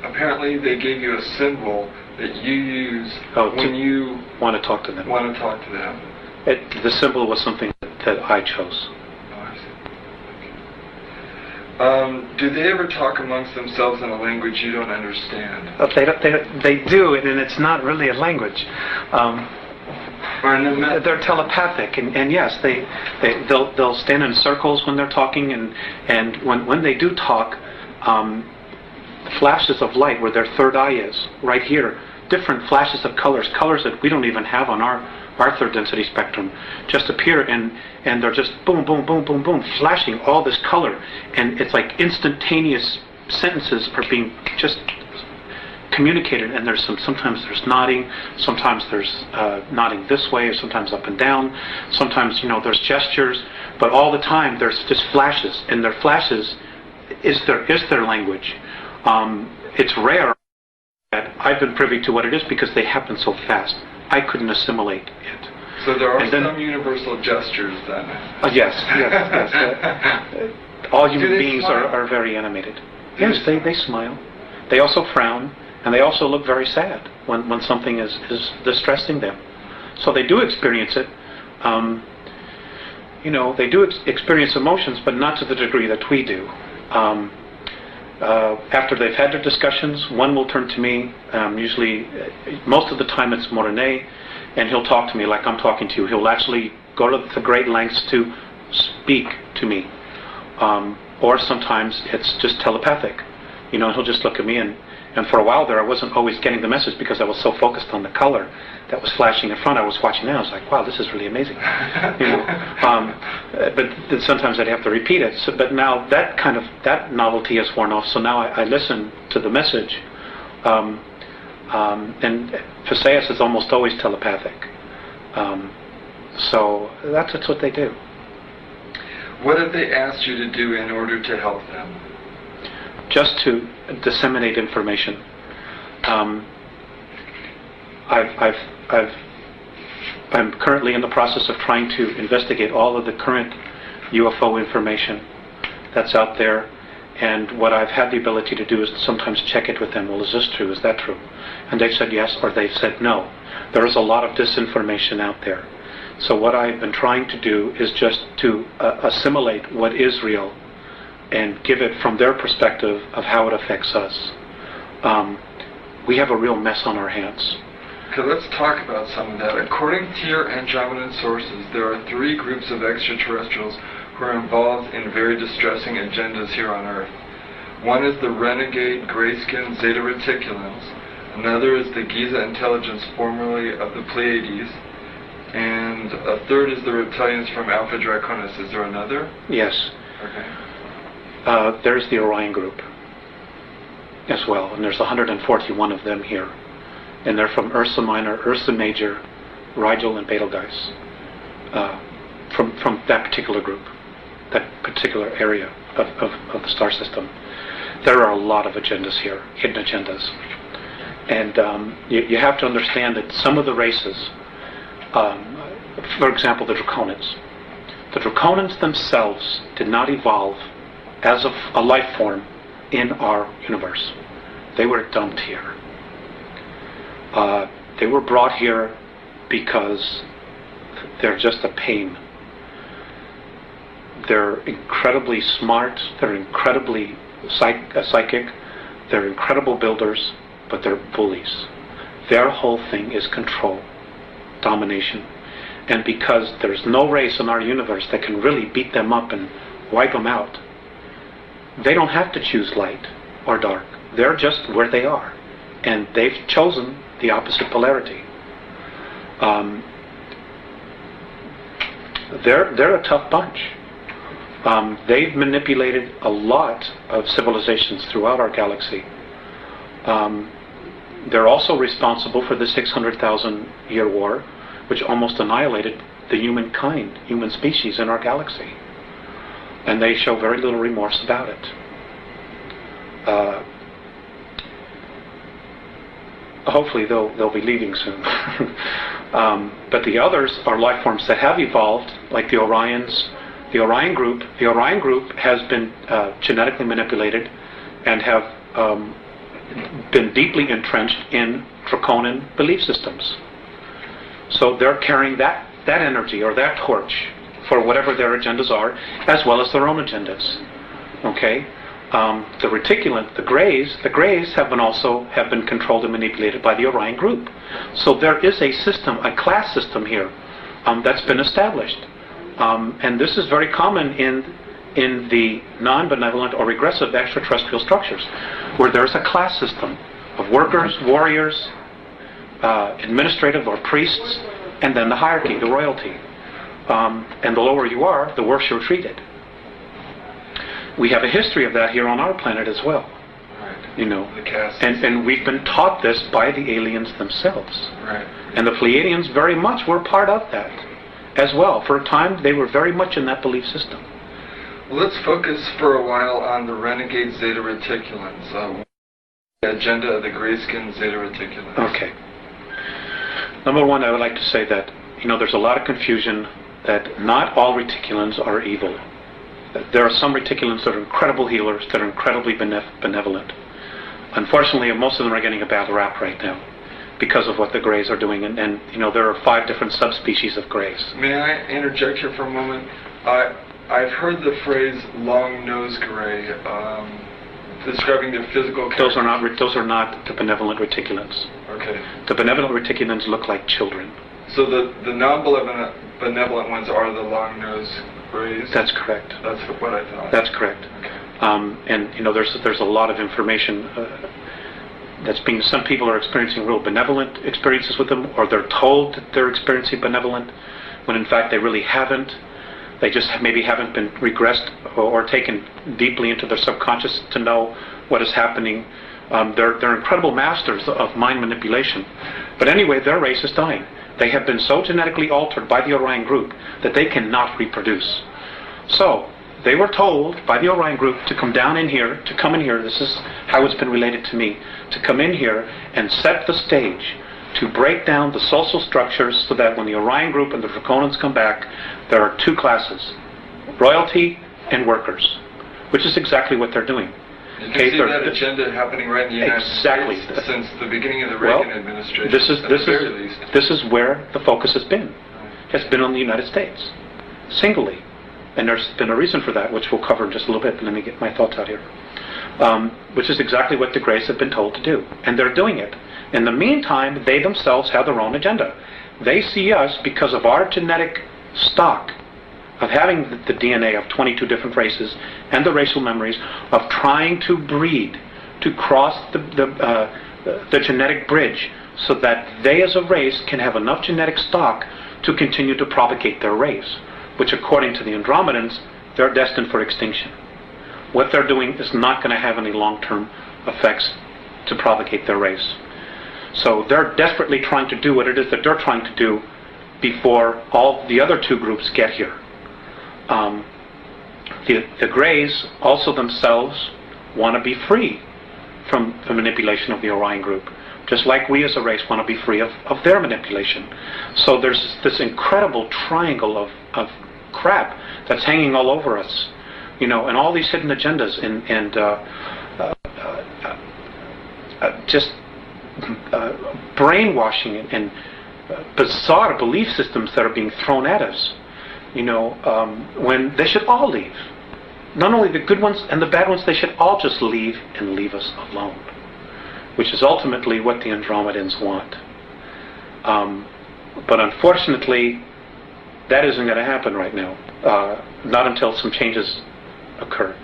Apparently, they gave you a symbol that you use when you want to talk to them. Want to talk to them. The symbol was something that I chose. Oh, I see. Do they ever talk amongst themselves in a language you don't understand? They do, and it's not really a language. They're telepathic, and yes, they'll stand in circles when they're talking, and when they do talk, flashes of light where their third eye is, right here, different flashes of colors that we don't even have on our third density spectrum, just appear, and they're just boom, boom, boom, boom, boom, flashing all this color, and it's like instantaneous sentences are being just communicated, and sometimes there's nodding, sometimes there's nodding this way, or sometimes up and down, sometimes there's gestures, but all the time there's just flashes, and their flashes is their language. It's rare that I've been privy to what it is because they happen so fast. I couldn't assimilate it. So there are some universal gestures then? Yes. All human beings are very animated. Yes, they smile. They also frown, and they also look very sad when something is distressing them. So they do experience it. They do experience emotions, but not to the degree that we do. After they've had their discussions, one will turn to me. Usually, most of the time it's Morene, and he'll talk to me like I'm talking to you. He'll actually go to the great lengths to speak to me. Or sometimes it's just telepathic. He'll just look at me, and for a while there I wasn't always getting the message because I was so focused on the color that was flashing in front. I was watching that. I was like, wow, this is really amazing. But then sometimes I'd have to repeat it. So, but now that novelty has worn off. So now I listen to the message. And Visayas is almost always telepathic. So that's what they do. What have they asked you to do in order to help them? Just to disseminate information. I'm currently in the process of trying to investigate all of the current UFO information that's out there, and what I've had the ability to do is sometimes check it with them. Well, is this true? Is that true? And they've said yes, or they've said no. There is a lot of disinformation out there. So what I've been trying to do is just to assimilate what is real and give it from their perspective of how it affects us. We have a real mess on our hands. Okay, let's talk about some of that. According to your Andromedan sources, there are 3 groups of extraterrestrials who are involved in very distressing agendas here on Earth. One is the renegade gray-skinned Zeta Reticulans. Another is the Giza intelligence, formerly of the Pleiades. And a third is the reptilians from Alpha Draconis. Is there another? Yes. Okay. There's the Orion group as well, and there's 141 of them here. And they're from Ursa Minor, Ursa Major, Rigel, and Betelgeuse. From that particular group, that particular area of the star system. There are a lot of agendas here, hidden agendas. And you have to understand that some of the races, for example, the Draconians. The Draconians themselves did not evolve as a life form in our universe. They were dumped here. They were brought here because they're just a pain. They're incredibly smart, they're incredibly psychic, they're incredible builders, but they're bullies. Their whole thing is control, domination. And because there's no race in our universe that can really beat them up and wipe them out, they don't have to choose light or dark. They're just where they are. And they've chosen the opposite polarity. They're a tough bunch. They've manipulated a lot of civilizations throughout our galaxy. They're also responsible for the 600,000-year war, which almost annihilated the human species in our galaxy. And they show very little remorse about it. Hopefully they'll be leaving soon. But the others are life forms that have evolved, like the Orions. The Orion group has been genetically manipulated and have been deeply entrenched in Draconian belief systems. So they're carrying that energy or that torch for whatever their agendas are, as well as their own agendas. Okay, the reticulant, the Greys have been controlled and manipulated by the Orion group. So there is a system, a class system here that's been established, and this is very common in the non-benevolent or regressive extraterrestrial structures, where there's a class system of workers, warriors, administrative or priests, and then the hierarchy, the royalty. And the lower you are, the worse you're treated. We have a history of that here on our planet as well. Right. You know, the caste and we've been taught this by the aliens themselves. Right. And the Pleiadians very much were part of that as well. For a time, they were very much in that belief system. Well, let's focus for a while on the renegade Zeta Reticulans. The agenda of the gray-skinned Zeta Reticulans. Okay. Number one, I would like to say that, there's a lot of confusion that not all reticulans are evil. There are some reticulans that are incredible healers, that are incredibly benevolent. Unfortunately, most of them are getting a bad rap right now because of what the Greys are doing. And there are 5 different subspecies of Greys. May I interject here for a moment? I've heard the phrase long-nosed Grey describing their physical character. Those are not the benevolent reticulans. Okay. The benevolent reticulans look like children. So the non-benevolent ones are the long-nosed Greys? That's correct. That's what I thought. That's correct. Okay. And there's a lot of information that's being. Some people are experiencing real benevolent experiences with them, or they're told that they're experiencing benevolent, when in fact they really haven't. They just maybe haven't been regressed or taken deeply into their subconscious to know what is happening. They're incredible masters of mind manipulation. But anyway, their race is dying. They have been so genetically altered by the Orion group that they cannot reproduce. So they were told by the Orion group to come in here, this is how it's been related to me, to come in here and set the stage to break down the social structures so that when the Orion group and the Draconans come back, there are two classes, royalty and workers, which is exactly what they're doing. You can see that agenda happening right in the United States since the beginning of the Reagan administration. This is where the focus has been. It's been on the United States, singly. And there's been a reason for that, which we'll cover in just a little bit, but let me get my thoughts out here. Which is exactly what the Greys have been told to do. And they're doing it. In the meantime, they themselves have their own agenda. They see us, because of our genetic stock, of having the DNA of 22 different races and the racial memories, of trying to breed, to cross the genetic bridge so that they as a race can have enough genetic stock to continue to propagate their race, which according to the Andromedans, they're destined for extinction. What they're doing is not going to have any long-term effects to propagate their race. So they're desperately trying to do what it is that they're trying to do before all the other two groups get here. The Greys also themselves want to be free from the manipulation of the Orion group, just like we as a race want to be free of their manipulation. So there's this incredible triangle of crap that's hanging all over us, and all these hidden agendas and just brainwashing and bizarre belief systems that are being thrown at us. When they should all leave. Not only the good ones and the bad ones, they should all just leave and leave us alone, which is ultimately what the Andromedans want. But unfortunately, that isn't going to happen right now. Not until some changes occur.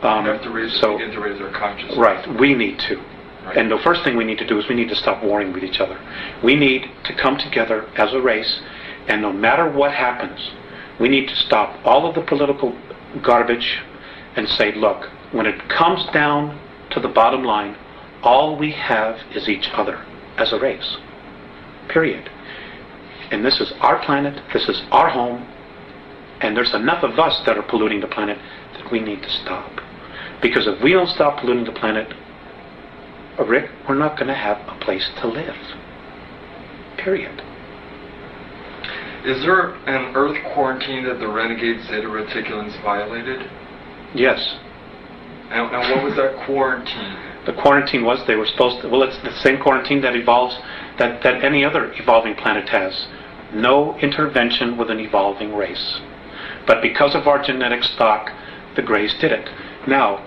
We have to begin to raise our consciousness. Right, we need to. Right. And the first thing we need to do is we need to stop warring with each other. We need to come together as a race, and no matter what happens, we need to stop all of the political garbage and say, look, when it comes down to the bottom line, all we have is each other as a race. Period. And this is our planet, this is our home, and there's enough of us that are polluting the planet that we need to stop. Because if we don't stop polluting the planet, Rick, we're not going to have a place to live. Period. Is there an Earth quarantine that the renegade Zeta Reticulans violated? Yes. And what was that quarantine? The quarantine was they were supposed to, it's the same quarantine that evolves, that any other evolving planet has. No intervention with an evolving race. But because of our genetic stock, the Greys did it. Now,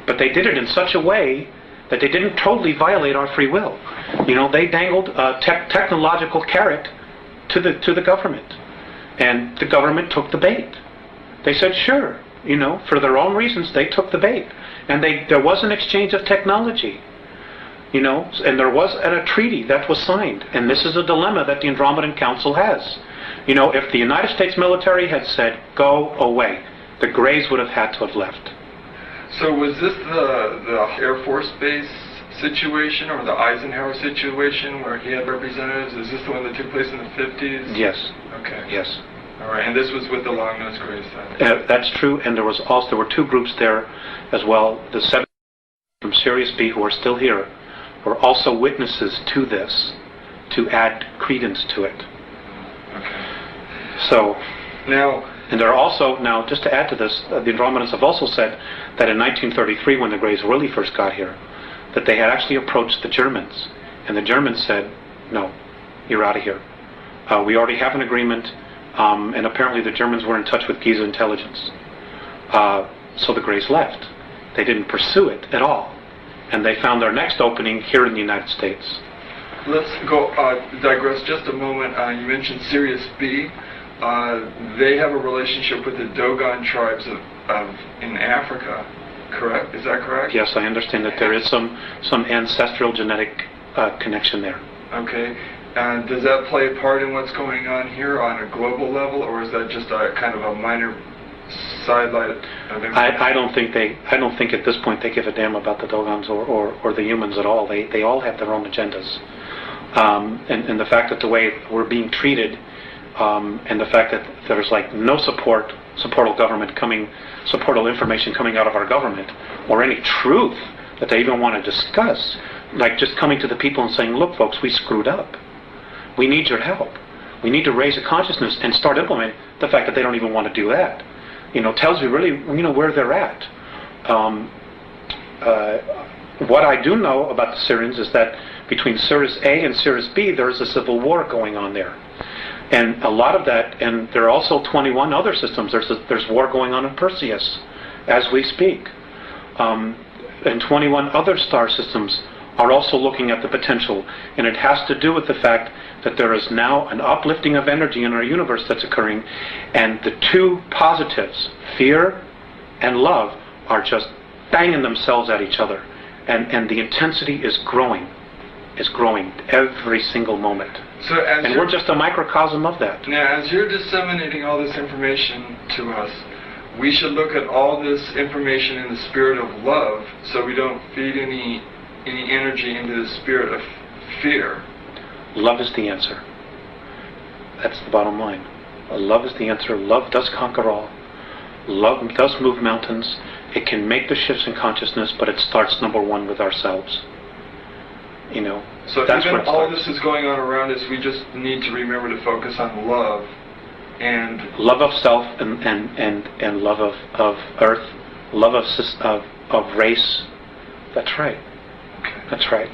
but they did it in such a way that they didn't totally violate our free will. They dangled a technological carrot to the government, and the government took the bait. They said, sure, for their own reasons, they took the bait, and there was an exchange of technology, and there was a treaty that was signed, and this is a dilemma that the Andromedan Council has. If the United States military had said, go away, the Greys would have had to have left. So was this the Air Force Base situation or the Eisenhower situation where he had representatives? Is this the one that took place in the 50s? Yes. Okay. Yes. All right. And this was with the Long-Nosed Greys then? That's true. And there were two groups there as well. The 7 from Sirius B, who are still here, were also witnesses to this, to add credence to it. Okay. So now. And there are also, now just to add to this, the Andromedans have also said that in 1933, when the Greys really first got here, that they had actually approached the Germans, and the Germans said, no, you're out of here. We already have an agreement, and apparently the Germans were in touch with Giza intelligence. So the Greys left. They didn't pursue it at all. And they found their next opening here in the United States. Let's go digress just a moment. You mentioned Sirius B. They have a relationship with the Dogon tribes in Africa, correct? Is that correct? Yes, I understand that there is some ancestral genetic connection there. Okay. And does that play a part in what's going on here on a global level, or is that just a kind of a minor sidelight? I don't think at this point they give a damn about the Dogons or the humans at all. They all have their own agendas. and the fact that the way we're being treated, and the fact that there's like no supportal government supportal information coming out of our government, or any truth that they even want to discuss, like just coming to the people and saying, look folks, we screwed up. We need your help. We need to raise a consciousness and start implementing. The fact that they don't even want to do that, tells you really, where they're at. What I do know about the Syrians is that between Sirius A and Sirius B, there's a civil war going on there. And a lot of that, and there are also 21 other systems. There's war going on in Perseus as we speak. And 21 other star systems are also looking at the potential. And it has to do with the fact that there is now an uplifting of energy in our universe that's occurring. And the two positives, fear and love, are just banging themselves at each other. And the intensity is growing every single moment. And we're just a microcosm of that. Now, as you're disseminating all this information to us, we should look at all this information in the spirit of love, so we don't feed any energy into the spirit of fear. Love is the answer. That's the bottom line. Love is the answer. Love does conquer all. Love does move mountains. It can make the shifts in consciousness, but it starts number one with ourselves. So that's even where all this is going on around us, we just need to remember to focus on love and love of self and love of earth, love of race. That's right. Okay. That's right.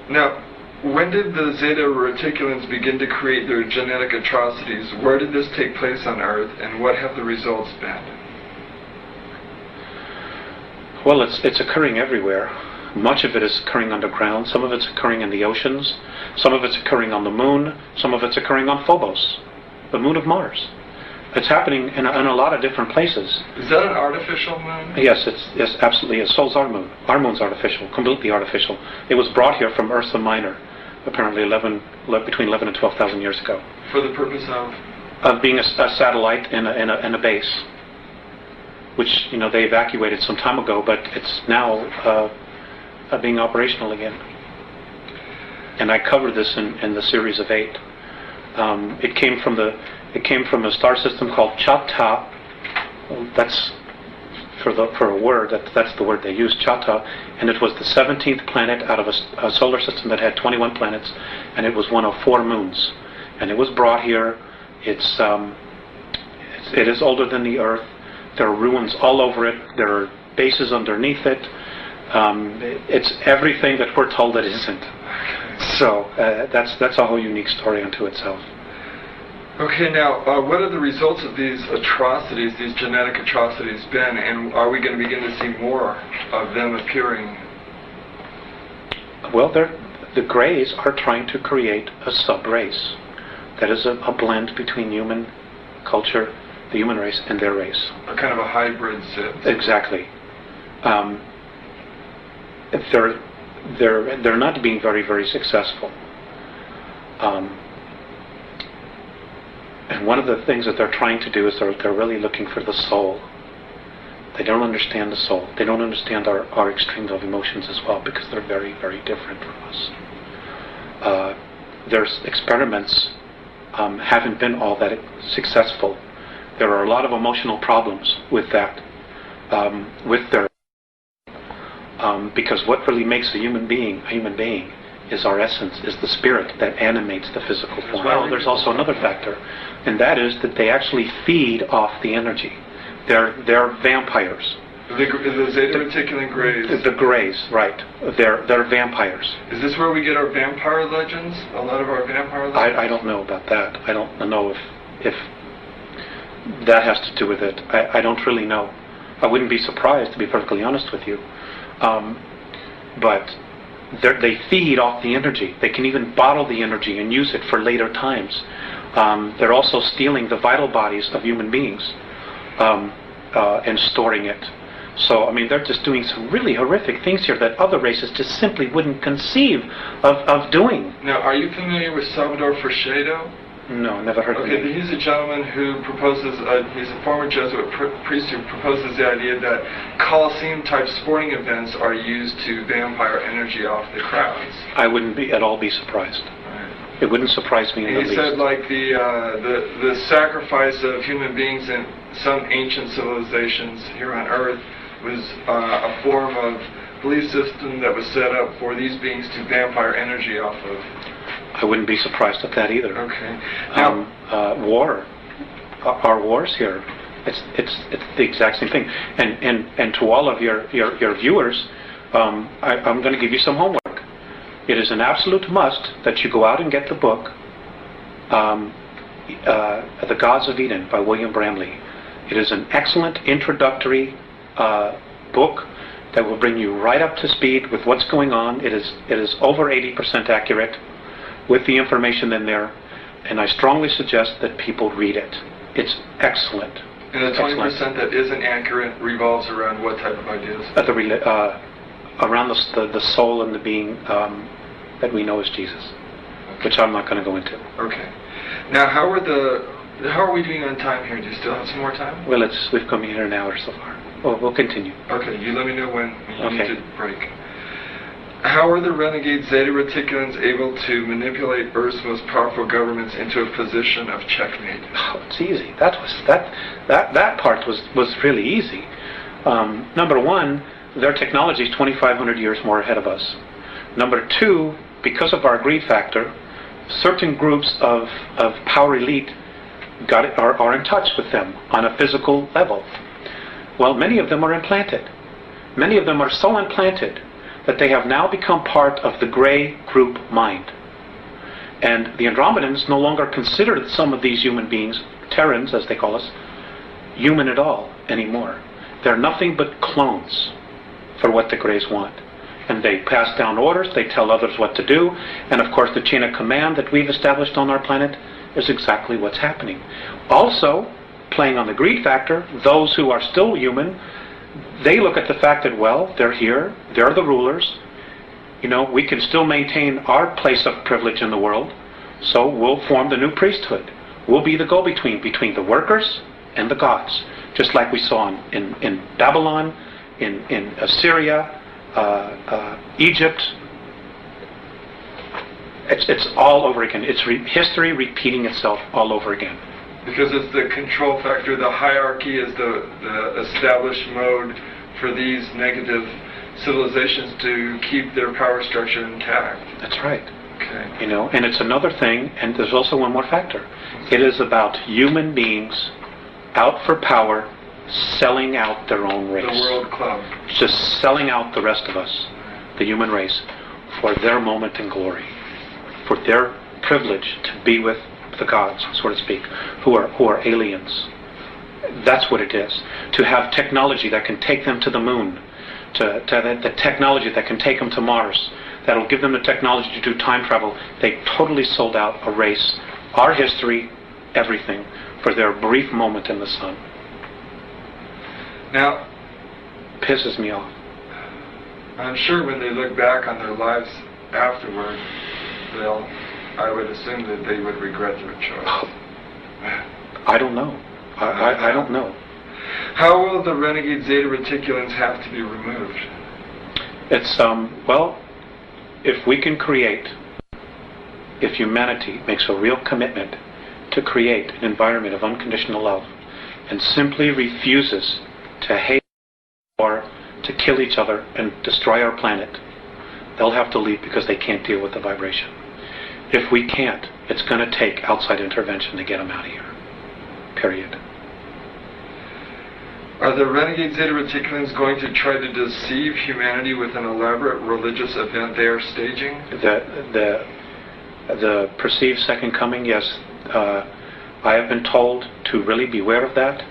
Now, when did the Zeta Reticulans begin to create their genetic atrocities? Where did this take place on Earth, and what have the results been? Well, it's occurring everywhere. Much of it is occurring underground. Some of it's occurring in the oceans. Some of it's occurring on the moon. Some of it's occurring on Phobos, the moon of Mars. It's happening in a lot of different places. Is that an artificial moon? Yes, yes, absolutely. So's our moon. Our moon's artificial, completely artificial. It was brought here from Ursa Minor, apparently between 11 and 12,000 years ago. For the purpose of? Of being a satellite and a base, which they evacuated some time ago, but it's now being operational again. And I covered this in the series of 8. It came from a star system called Chata. That's for a word. That's the word they use, Chata. And it was the 17th planet out of a solar system that had 21 planets, and it was one of 4 moons. And it was brought here. It is older than the Earth. There are ruins all over it. There are bases underneath it. It's everything that we're told it isn't. So that's a whole unique story unto itself. Okay, now what are the results of these atrocities, these genetic atrocities, been, and are we going to begin to see more of them appearing? Well, the Greys are trying to create a sub-race that is a blend between human culture, the human race, and their race. A kind of a hybrid Sith. Exactly. They're not being very, very successful. And one of the things that they're trying to do is they're really looking for the soul. They don't understand the soul. They don't understand our extremes of emotions as well, because they're very, very different from us. There's experiments haven't been all that successful. There are a lot of emotional problems with that, with their because what really makes a human being is our essence, is the spirit that animates the physical form. Well, there's also another factor, and that is that they actually feed off the energy. They're vampires. The Zeta Reticulan Greys. The Greys, right. They're vampires. Is this where we get our vampire legends? A lot of our vampire legends? I don't know about that. I don't know if that has to do with it. I don't really know. I wouldn't be surprised, to be perfectly honest with you. But they feed off the energy. They can even bottle the energy and use it for later times. They're also stealing the vital bodies of human beings and storing it. So, I mean, they're just doing some really horrific things here that other races just simply wouldn't conceive of doing. Now, are you familiar with Salvador Fresedo? No, never heard of him. Okay, he's a gentleman who proposes, he's a former Jesuit priest who proposes the idea that Colosseum-type sporting events are used to vampire energy off the crowds. I wouldn't at all be surprised. Right. It wouldn't surprise me in the He least. said like the sacrifice of human beings in some ancient civilizations here on Earth was a form of belief system that was set up for these beings to vampire energy off of. I wouldn't be surprised at that either. Okay. Now, War. Our wars here. It's the exact same thing. And to all of your viewers, I'm going to give you some homework. It is an absolute must that you go out and get the book, The Gods of Eden by William Bramley. It is an excellent introductory book that will bring you right up to speed with what's going on. It is over 80% accurate with the information in there, and I strongly suggest that people read it. It's excellent. And the 20% that isn't accurate revolves around what type of ideas? Around the soul and the being that we know as Jesus, okay, which I'm not going to go into. Okay. Now, how are we doing on time here? Do you still have some more time? Well, we've come here an hour so far. We'll continue. Okay, you let me know when you need to break. How are the renegade Zeta Reticulans able to manipulate Earth's most powerful governments into a position of checkmate? Oh, it's easy. That part was really easy. Number one, their technology is 2,500 years more ahead of us. Number two, because of our greed factor, certain groups of power elite are in touch with them on a physical level. Well, many of them are implanted. Many of them are so implanted that they have now become part of the gray group mind. And the Andromedans no longer consider some of these human beings, Terrans as they call us, human at all anymore. They're nothing but clones for what the Greys want. And they pass down orders, they tell others what to do, and of course the chain of command that we've established on our planet is exactly what's happening. Also, playing on the greed factor, those who are still human, they look at the fact that, well, they're here, they're the rulers, we can still maintain our place of privilege in the world, so we'll form the new priesthood. We'll be the go-between between the workers and the gods, just like we saw in Babylon, in Assyria, Egypt. It's all over again. It's history repeating itself all over again. Because it's the control factor, the hierarchy is the established mode for these negative civilizations to keep their power structure intact. That's right. Okay. And it's another thing, and there's also one more factor. It is about human beings out for power, selling out their own race. The World Club. Just selling out the rest of us, the human race, for their moment in glory, for their privilege to be with the gods, so to speak, who are aliens. That's what it is. To have technology that can take them to the moon, to have the technology that can take them to Mars, that'll give them the technology to do time travel. They totally sold out a race, our history, everything, for their brief moment in the sun. Now, pisses me off. I'm sure when they look back on their lives afterward, I would assume that they would regret their choice. I don't know. I don't know. How will the renegade Zeta Reticulans have to be removed? It's, if we can create, if humanity makes a real commitment to create an environment of unconditional love and simply refuses to hate or to kill each other and destroy our planet, they'll have to leave because they can't deal with the vibration. If we can't, it's going to take outside intervention to get them out of here. Period. Are the renegade Zeta Reticulans going to try to deceive humanity with an elaborate religious event they are staging? The perceived second coming, yes. I have been told to really beware of that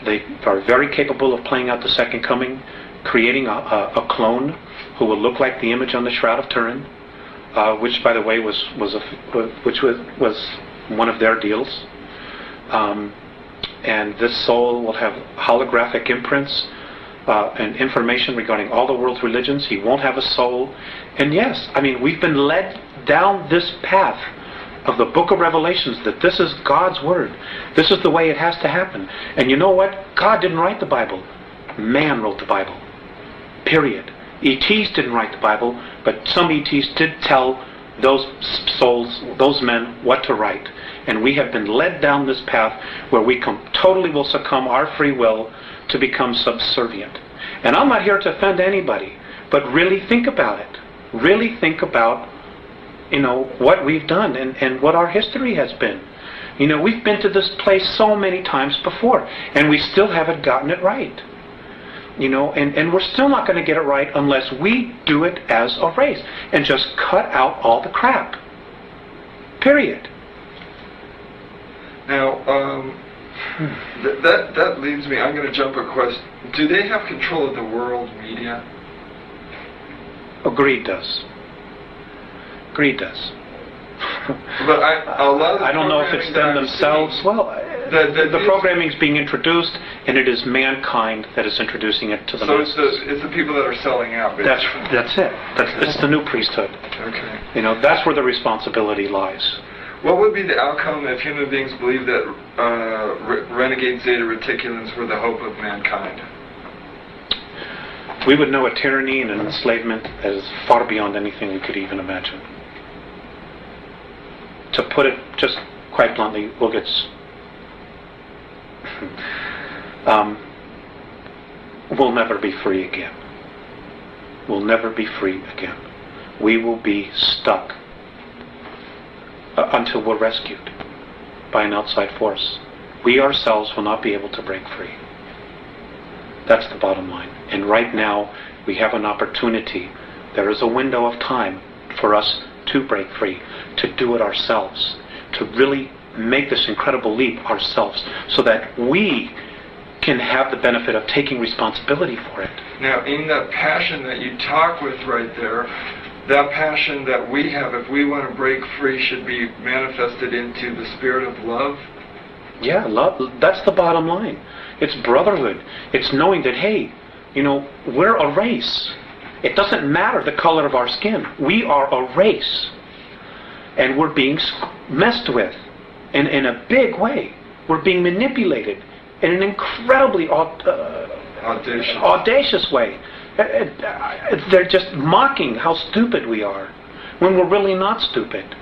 they are very capable of playing out the second coming, creating a clone who will look like the image on the Shroud of Turin, which, by the way, was one of their deals. And this soul will have holographic imprints and information regarding all the world's religions. He won't have a soul. And yes, we've been led down this path of the book of Revelations, that this is God's word. This is the way it has to happen. And you know what? God didn't write the Bible. Man wrote the Bible. Period. ETs didn't write the Bible, but some ETs did tell those souls, those men, what to write. And we have been led down this path where we totally will succumb our free will to become subservient. And I'm not here to offend anybody, but really think about it. Really think about, what we've done and what our history has been. We've been to this place so many times before, and we still haven't gotten it right. And we're still not going to get it right unless we do it as a race and just cut out all the crap. Period. Now, that leaves me, I'm going to jump a question. Do they have control of the world media? Greed does. Greed does. But I don't know if it's them themselves. Well, the programming is being introduced, and it is mankind that is introducing it to the masses. So it's the people that are selling out, basically. That's it. It's the new priesthood. Okay. That's where the responsibility lies. What would be the outcome if human beings believed that renegade Zeta Reticulans were the hope of mankind? We would know a tyranny and an enslavement that is far beyond anything we could even imagine. To put it just quite bluntly, we'll never be free again. We'll never be free again. We will be stuck until we're rescued by an outside force. We ourselves will not be able to break free. That's the bottom line. And right now, we have an opportunity. There is a window of time for us to break free, to do it ourselves, to really make this incredible leap ourselves, so that we can have the benefit of taking responsibility for it. Now, in that passion that you talk with right there, that passion that we have, if we want to break free, should be manifested into the spirit of love? Yeah, love. That's the bottom line. It's brotherhood. It's knowing that, hey, we're a race. It doesn't matter the color of our skin. We are a race. And we're being messed with in a big way. We're being manipulated in an incredibly audacious way. They're just mocking how stupid we are when we're really not stupid.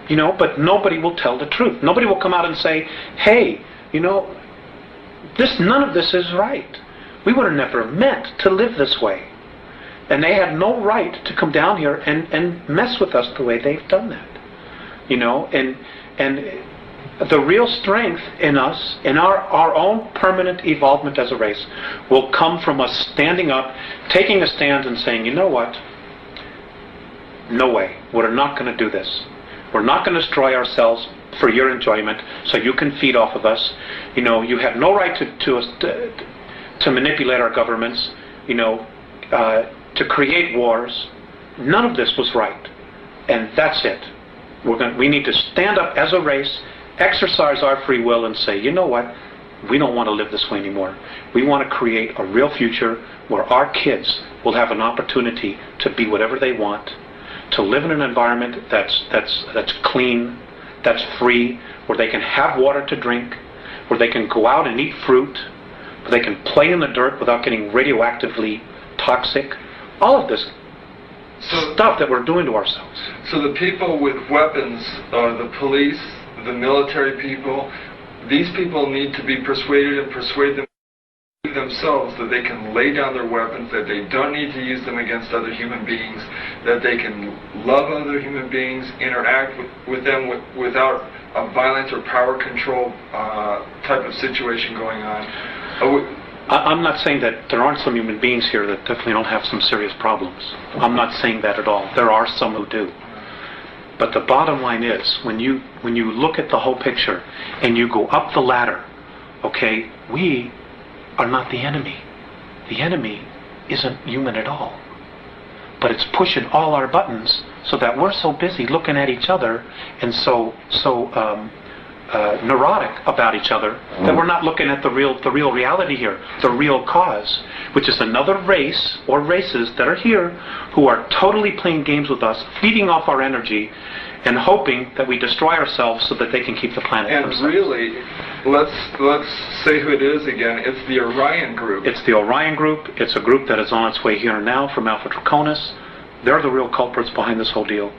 But nobody will tell the truth. Nobody will come out and say, hey, none of this is right. We were never meant to live this way. And they had no right to come down here and mess with us the way they've done that. And the real strength in us, in our own permanent evolvement as a race, will come from us standing up, taking a stand and saying, you know what? No way. We're not going to do this. We're not going to destroy ourselves for your enjoyment so you can feed off of us. You have no right to manipulate our governments, to create wars. None of this was right. And that's it. We need to stand up as a race, exercise our free will and say, you know what? We don't want to live this way anymore. We want to create a real future where our kids will have an opportunity to be whatever they want, to live in an environment that's clean, that's free, where they can have water to drink, where they can go out and eat fruit, where they can play in the dirt without getting radioactively toxic. All of this stuff that we're doing to ourselves. So the people with weapons, the police, the military people, these people need to be persuaded and persuade themselves that they can lay down their weapons, that they don't need to use them against other human beings, that they can love other human beings, interact with them without a violence or power control type of situation going on. I'm not saying that there aren't some human beings here that definitely don't have some serious problems. I'm not saying that at all. There are some who do. But the bottom line is, when you look at the whole picture and you go up the ladder, okay, we are not the enemy. The enemy isn't human at all. But it's pushing all our buttons so that we're so busy looking at each other and so neurotic about each other that we're not looking at the real reality here, the real cause, which is another race or races that are here who are totally playing games with us, feeding off our energy and hoping that we destroy ourselves so that they can keep the planet for themselves. And really, let's say who it is again. It's the Orion group. It's the Orion group. It's a group that is on its way here now from Alpha Draconis. They're the real culprits behind this whole deal.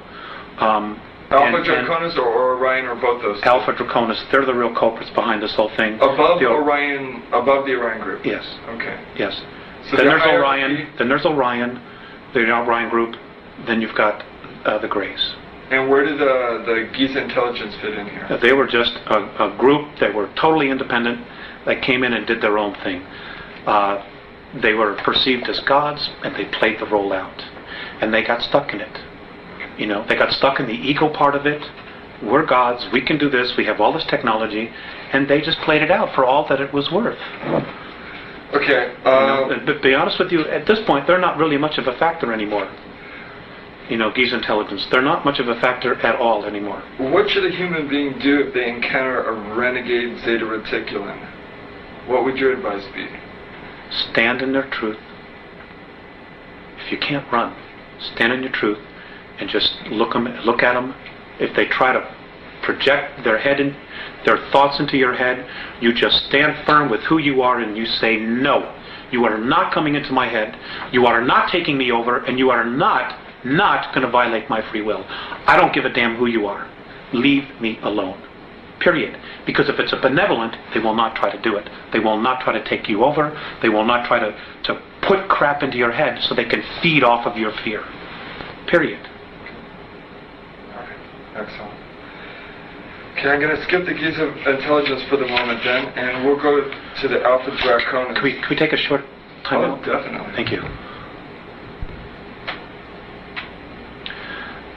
Alpha Draconis or Orion, or both those two? Alpha Draconis, they're the real culprits behind this whole thing. Above Orion, above the Orion group? Yes. Okay. Yes. So then there's Orion, the Orion group, then you've got the Greys. And where did the Giza intelligence fit in here? They were just a group that were totally independent, that came in and did their own thing. They were perceived as gods, and they played the role out. And they got stuck in it. You know, they got stuck in the ego part of it. We're gods, we can do this, we have all this technology, and they just played it out for all that it was worth. Okay. But to be honest with you, at this point, they're not really much of a factor anymore. You know, Giza intelligence, they're not much of a factor at all anymore. What should a human being do if they encounter a renegade Zeta Reticulan? What would your advice be? Stand in their truth. If you can't run, stand in your truth and just look at them. If they try to project their thoughts into your head, you just stand firm with who you are and you say, no, you are not coming into my head, you are not taking me over, and you are not going to violate my free will. I don't give a damn who you are. Leave me alone. Period. Because if it's a benevolent, they will not try to do it. They will not try to take you over. They will not try to put crap into your head so they can feed off of your fear. Period. Excellent. Okay, I'm going to skip the Giza intelligence for the moment then, and we'll go to the Alpha Draconis. Can we take a short time out? Oh, definitely. Thank you.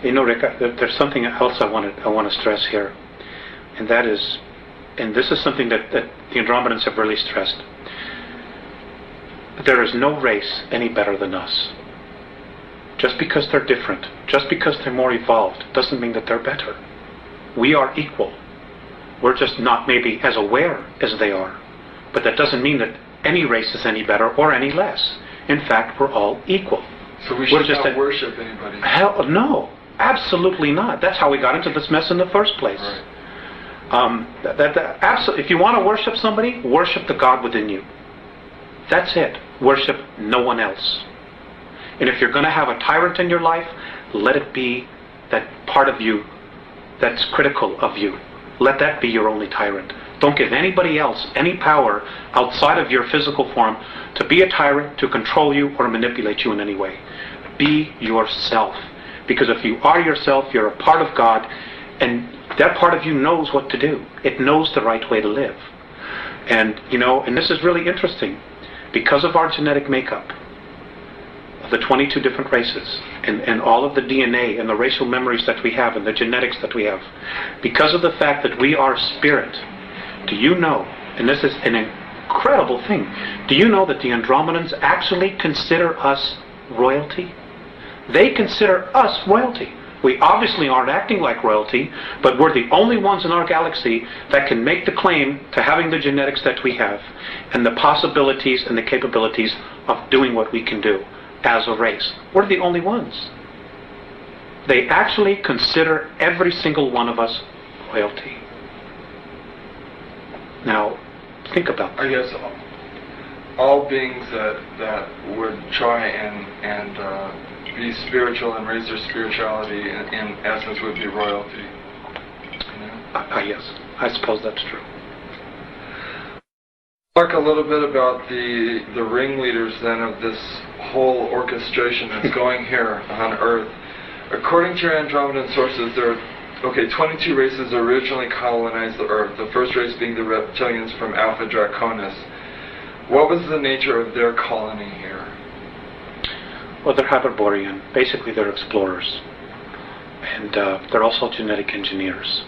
You know, Rick, there's something else I want to stress here, and that is, and this is something that the Andromedans have really stressed. There is no race any better than us. Just because they're different, just because they're more evolved, doesn't mean that they're better. We are equal. We're just not maybe as aware as they are. But that doesn't mean that any race is any better or any less. In fact, we're all equal. So we should not worship anybody? Hell, no. Absolutely not. That's how we got into this mess in the first place. Right. Absolutely. If you want to worship somebody, worship the God within you. That's it. Worship no one else. And if you're going to have a tyrant in your life, let it be that part of you that's critical of you. Let that be your only tyrant. Don't give anybody else any power outside of your physical form to be a tyrant, to control you, or manipulate you in any way. Be yourself. Because if you are yourself, you're a part of God, and that part of you knows what to do. It knows the right way to live. And, you know, and this is really interesting. Because of our genetic makeup, the 22 different races, and all of the DNA and the racial memories that we have and the genetics that we have, because of the fact that we are spirit, do you know, and this is an incredible thing, do you know that the Andromedans actually consider us royalty? They consider us royalty. We obviously aren't acting like royalty, but we're the only ones in our galaxy that can make the claim to having the genetics that we have and the possibilities and the capabilities of doing what we can do as a race. We're the only ones. They actually consider every single one of us royalty. Now, think about that. I guess all beings that would try and be spiritual and raise their spirituality in essence would be royalty. You know? Yes, I suppose that's true. Talk a little bit about the ringleaders then of this whole orchestration that's going here on Earth. According to your Andromedan sources, there are 22 races originally colonized the Earth, the first race being the reptilians from Alpha Draconis. What was the nature of their colony here? Well, they're Hyperborean. Basically, they're explorers. And they're also genetic engineers.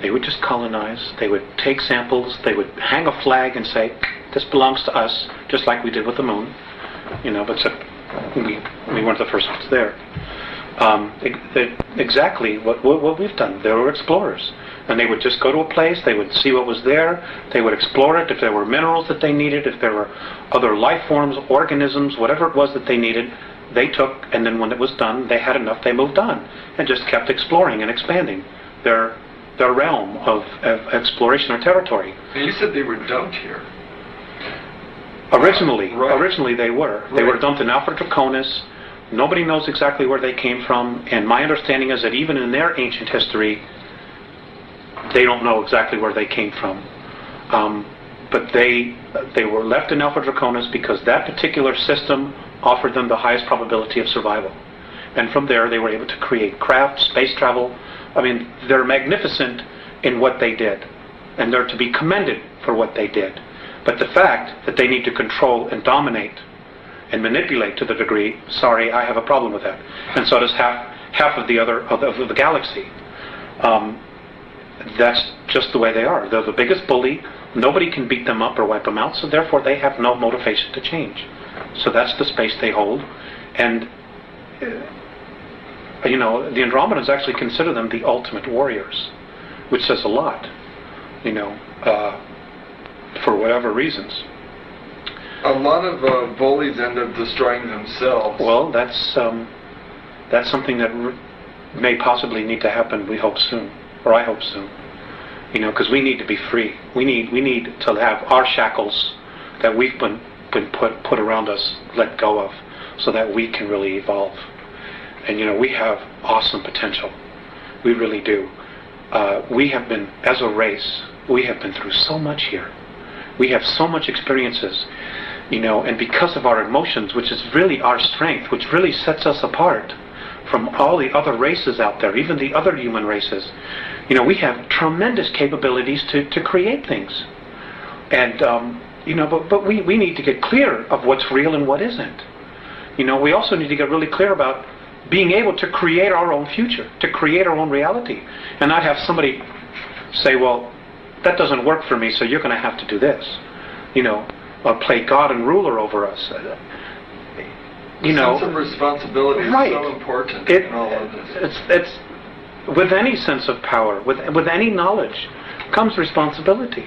They would just colonize. They would take samples. They would hang a flag and say, this belongs to us, just like we did with the moon. You know, but we weren't the first ones there. Exactly what we've done. They were explorers. And they would just go to a place, they would see what was there, they would explore it, if there were minerals that they needed, if there were other life forms, organisms, whatever it was that they needed, they took, and then when it was done, they had enough, they moved on, and just kept exploring and expanding their realm of exploration or territory. And you said they were dumped here. Originally they were. They were dumped in Alpha Draconis. Nobody knows exactly where they came from, and my understanding is that even in their ancient history, they don't know exactly where they came from. But they were left in Alpha Draconis because that particular system offered them the highest probability of survival. And from there, they were able to create craft, space travel. I mean, they're magnificent in what they did, and they're to be commended for what they did. But the fact that they need to control and dominate and manipulate to the degree, sorry, I have a problem with that. And so does half of the galaxy. That's just the way they are. They're the biggest bully. Nobody can beat them up or wipe them out, so therefore they have no motivation to change. So that's the space they hold. And, the Andromedans actually consider them the ultimate warriors, which says a lot, for whatever reasons. A lot of bullies end up destroying themselves. Well, that's something that may possibly need to happen, we hope soon, or I hope soon. Because we need to be free. We need to have our shackles that we've been put around us let go of, so that we can really evolve. And we have awesome potential. We really do. We have been, as a race, we have been through so much here. We have so much experiences, and because of our emotions, which is really our strength, which really sets us apart from all the other races out there, even the other human races, we have tremendous capabilities to create things. And, but we need to get clear of what's real and what isn't. We also need to get really clear about being able to create our own future, to create our own reality, and not have somebody say, well, that doesn't work for me, so you're going to have to do this, or play God and ruler over us. Sense of responsibility is right. So important in all of this. It's with any sense of power, with any knowledge, comes responsibility.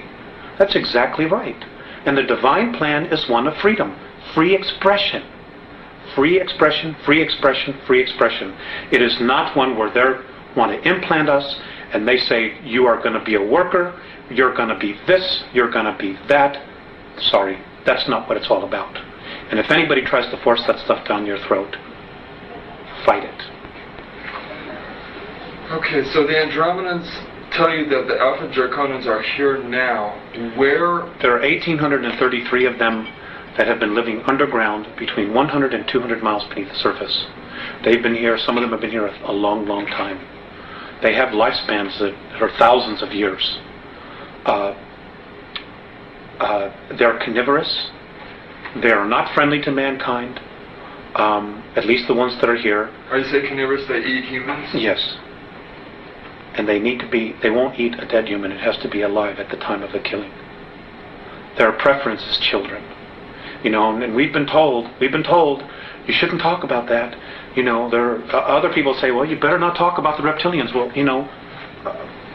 That's exactly right. And the divine plan is one of freedom, free expression. Free expression, free expression, free expression. It is not one where they want to implant us and they say, you are going to be a worker, you're going to be this, you're going to be that. Sorry, that's not what it's all about. And if anybody tries to force that stuff down your throat, fight it. Okay, so the Andromedans tell you that the Alpha Draconans are here now. Where? There are 1,833 of them that have been living underground between 100 and 200 miles beneath the surface. They've been here, some of them have been here a long, long time. They have lifespans that are thousands of years. They're carnivorous. They are not friendly to mankind, at least the ones that are here. Are you saying carnivorous, they eat humans? Yes. And they won't eat a dead human. It has to be alive at the time of the killing. Their preference is children. And we've been told, you shouldn't talk about that. There are other people say, well, you better not talk about the reptilians. Well,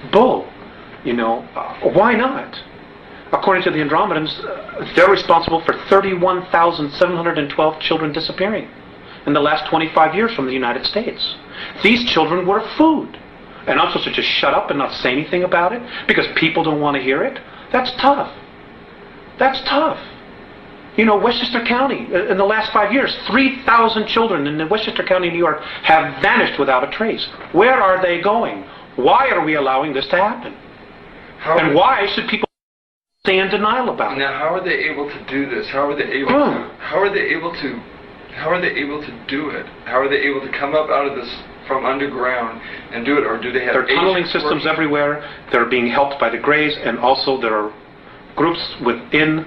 bull. Why not? According to the Andromedans, they're responsible for 31,712 children disappearing in the last 25 years from the United States. These children were food. And I'm supposed to just shut up and not say anything about it because people don't want to hear it? That's tough. That's tough. Westchester County, in the last 5 years, 3,000 children in the Westchester County, New York, have vanished without a trace. Where are they going? Why are we allowing this to happen? And why should people stay in denial about it? Now, how are they able to do this? How are they able to? How are they able to do it? How are they able to come up out of this from underground and do it, or do they have? There are tunneling systems everywhere. They're being helped by the Greys, and also there are groups within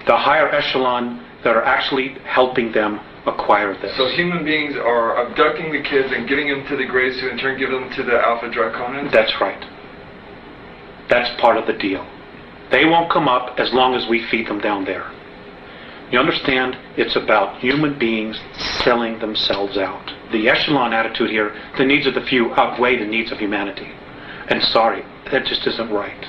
the higher echelon that are actually helping them acquire this. So human beings are abducting the kids and getting them to the Greys, who in turn give them to the Alpha Draconans? That's right. That's part of the deal. They won't come up as long as we feed them down there. You understand? It's about human beings selling themselves out. The echelon attitude here, the needs of the few outweigh the needs of humanity. And sorry, that just isn't right.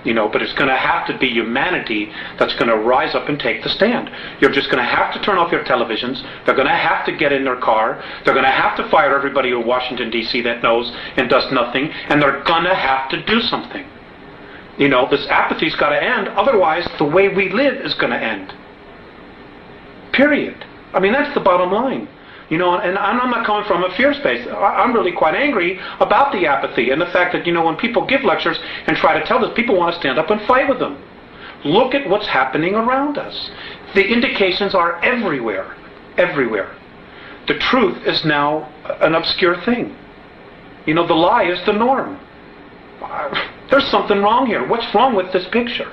But it's going to have to be humanity that's going to rise up and take the stand. You're just going to have to turn off your televisions. They're going to have to get in their car. They're going to have to fire everybody in Washington, D.C. that knows and does nothing. And they're going to have to do something. This apathy's got to end. Otherwise, the way we live is going to end. Period. I mean, that's the bottom line. You know, and I'm not coming from a fear space. I'm really quite angry about the apathy and the fact that, you know, when people give lectures and try to tell this, people want to stand up and fight with them. Look at what's happening around us. The indications are everywhere. Everywhere. The truth is now an obscure thing. You know, the lie is the norm. There's something wrong here. What's wrong with this picture?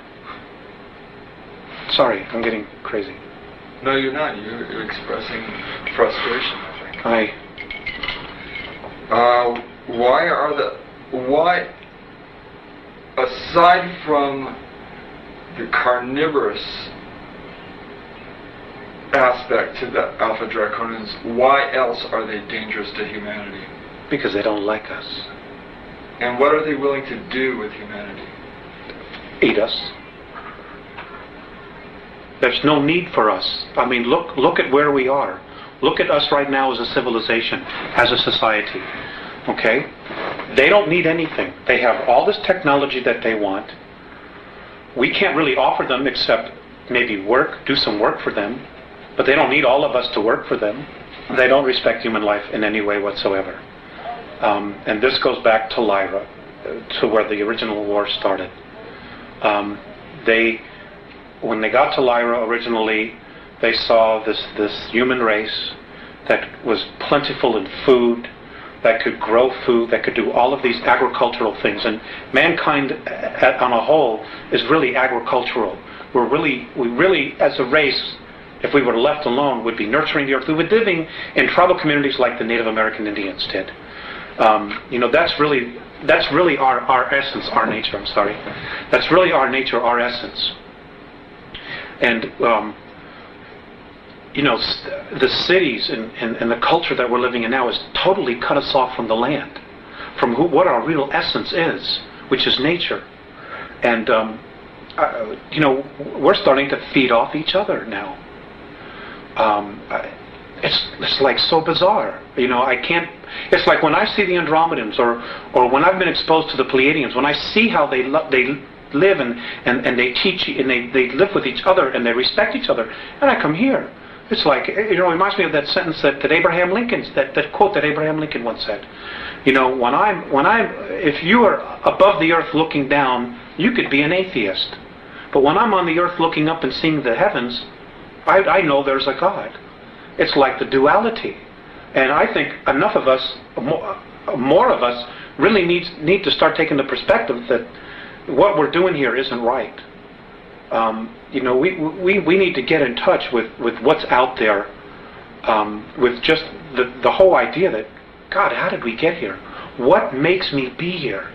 Sorry, I'm getting crazy. No, you're not. You're expressing frustration, I think. Why, aside from the carnivorous aspect to the Alpha Draconians, why else are they dangerous to humanity? Because they don't like us. And what are they willing to do with humanity? Eat us. There's no need for us. I mean, look at where we are. Look at us right now as a civilization, as a society. Okay? They don't need anything. They have all this technology that they want. We can't really offer them except maybe work, do some work for them. But they don't need all of us to work for them. They don't respect human life in any way whatsoever. And this goes back to Lyra, to where the original war started. When they got to Lyra originally, they saw this human race that was plentiful in food, that could grow food, that could do all of these agricultural things. And mankind on a whole is really agricultural. We really, as a race, if we were left alone, would be nurturing the earth. We would be living in tribal communities like the Native American Indians did. You know, that's really our essence, our nature, I'm sorry. That's really our nature, our essence. And, you know, the cities and the culture that we're living in now has totally cut us off from the land, from what our real essence is, which is nature. And, you know, we're starting to feed off each other now. It's like so bizarre. You know, I can't... It's like when I see the Andromedans or when I've been exposed to the Pleiadians, when I see how they live and they teach and they live with each other and they respect each other, and I come here. It's like, you know, it reminds me of that sentence that Abraham Lincoln, that quote that Abraham Lincoln once said. You know, if you are above the earth looking down, you could be an atheist. But when I'm on the earth looking up and seeing the heavens, I know there's a God. It's like the duality. And I think enough of us, more of us, really need to start taking the perspective that what we're doing here isn't right. You know, we need to get in touch with what's out there, with just the whole idea that, God, how did we get here? What makes me be here?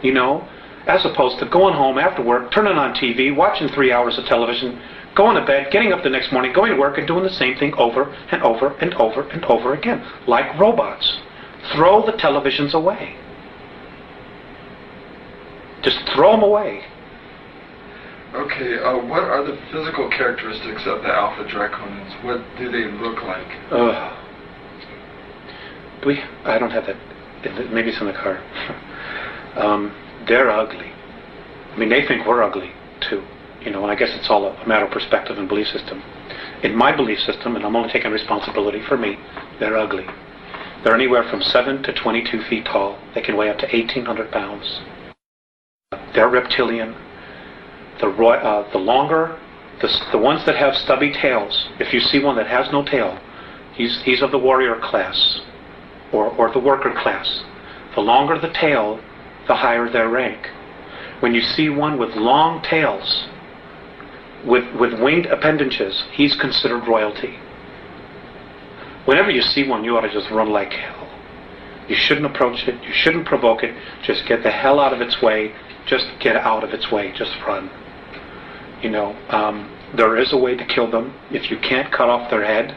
You know, as opposed to going home after work, turning on TV, watching 3 hours of television, going to bed, getting up the next morning, going to work, and doing the same thing over and over and over and over again, like robots. Throw the televisions away. Just throw them away. Okay, what are the physical characteristics of the Alpha Draconians? What do they look like? I don't have that. Maybe it's in the car. They're ugly. I mean, they think we're ugly, too. You know, and I guess it's all a matter of perspective and belief system. In my belief system, and I'm only taking responsibility for me, they're ugly. They're anywhere from 7 to 22 feet tall. They can weigh up to 1,800 pounds. They're reptilian. The ones that have stubby tails, if you see one that has no tail, he's of the warrior class, or the worker class. The longer the tail, the higher their rank. When you see one with long tails, with winged appendages, he's considered royalty. Whenever you see one, you ought to just run like hell. You shouldn't approach it. You shouldn't provoke it. Just get the hell out of its way. Just get out of its way. Just run. You know, there is a way to kill them. If you can't cut off their head,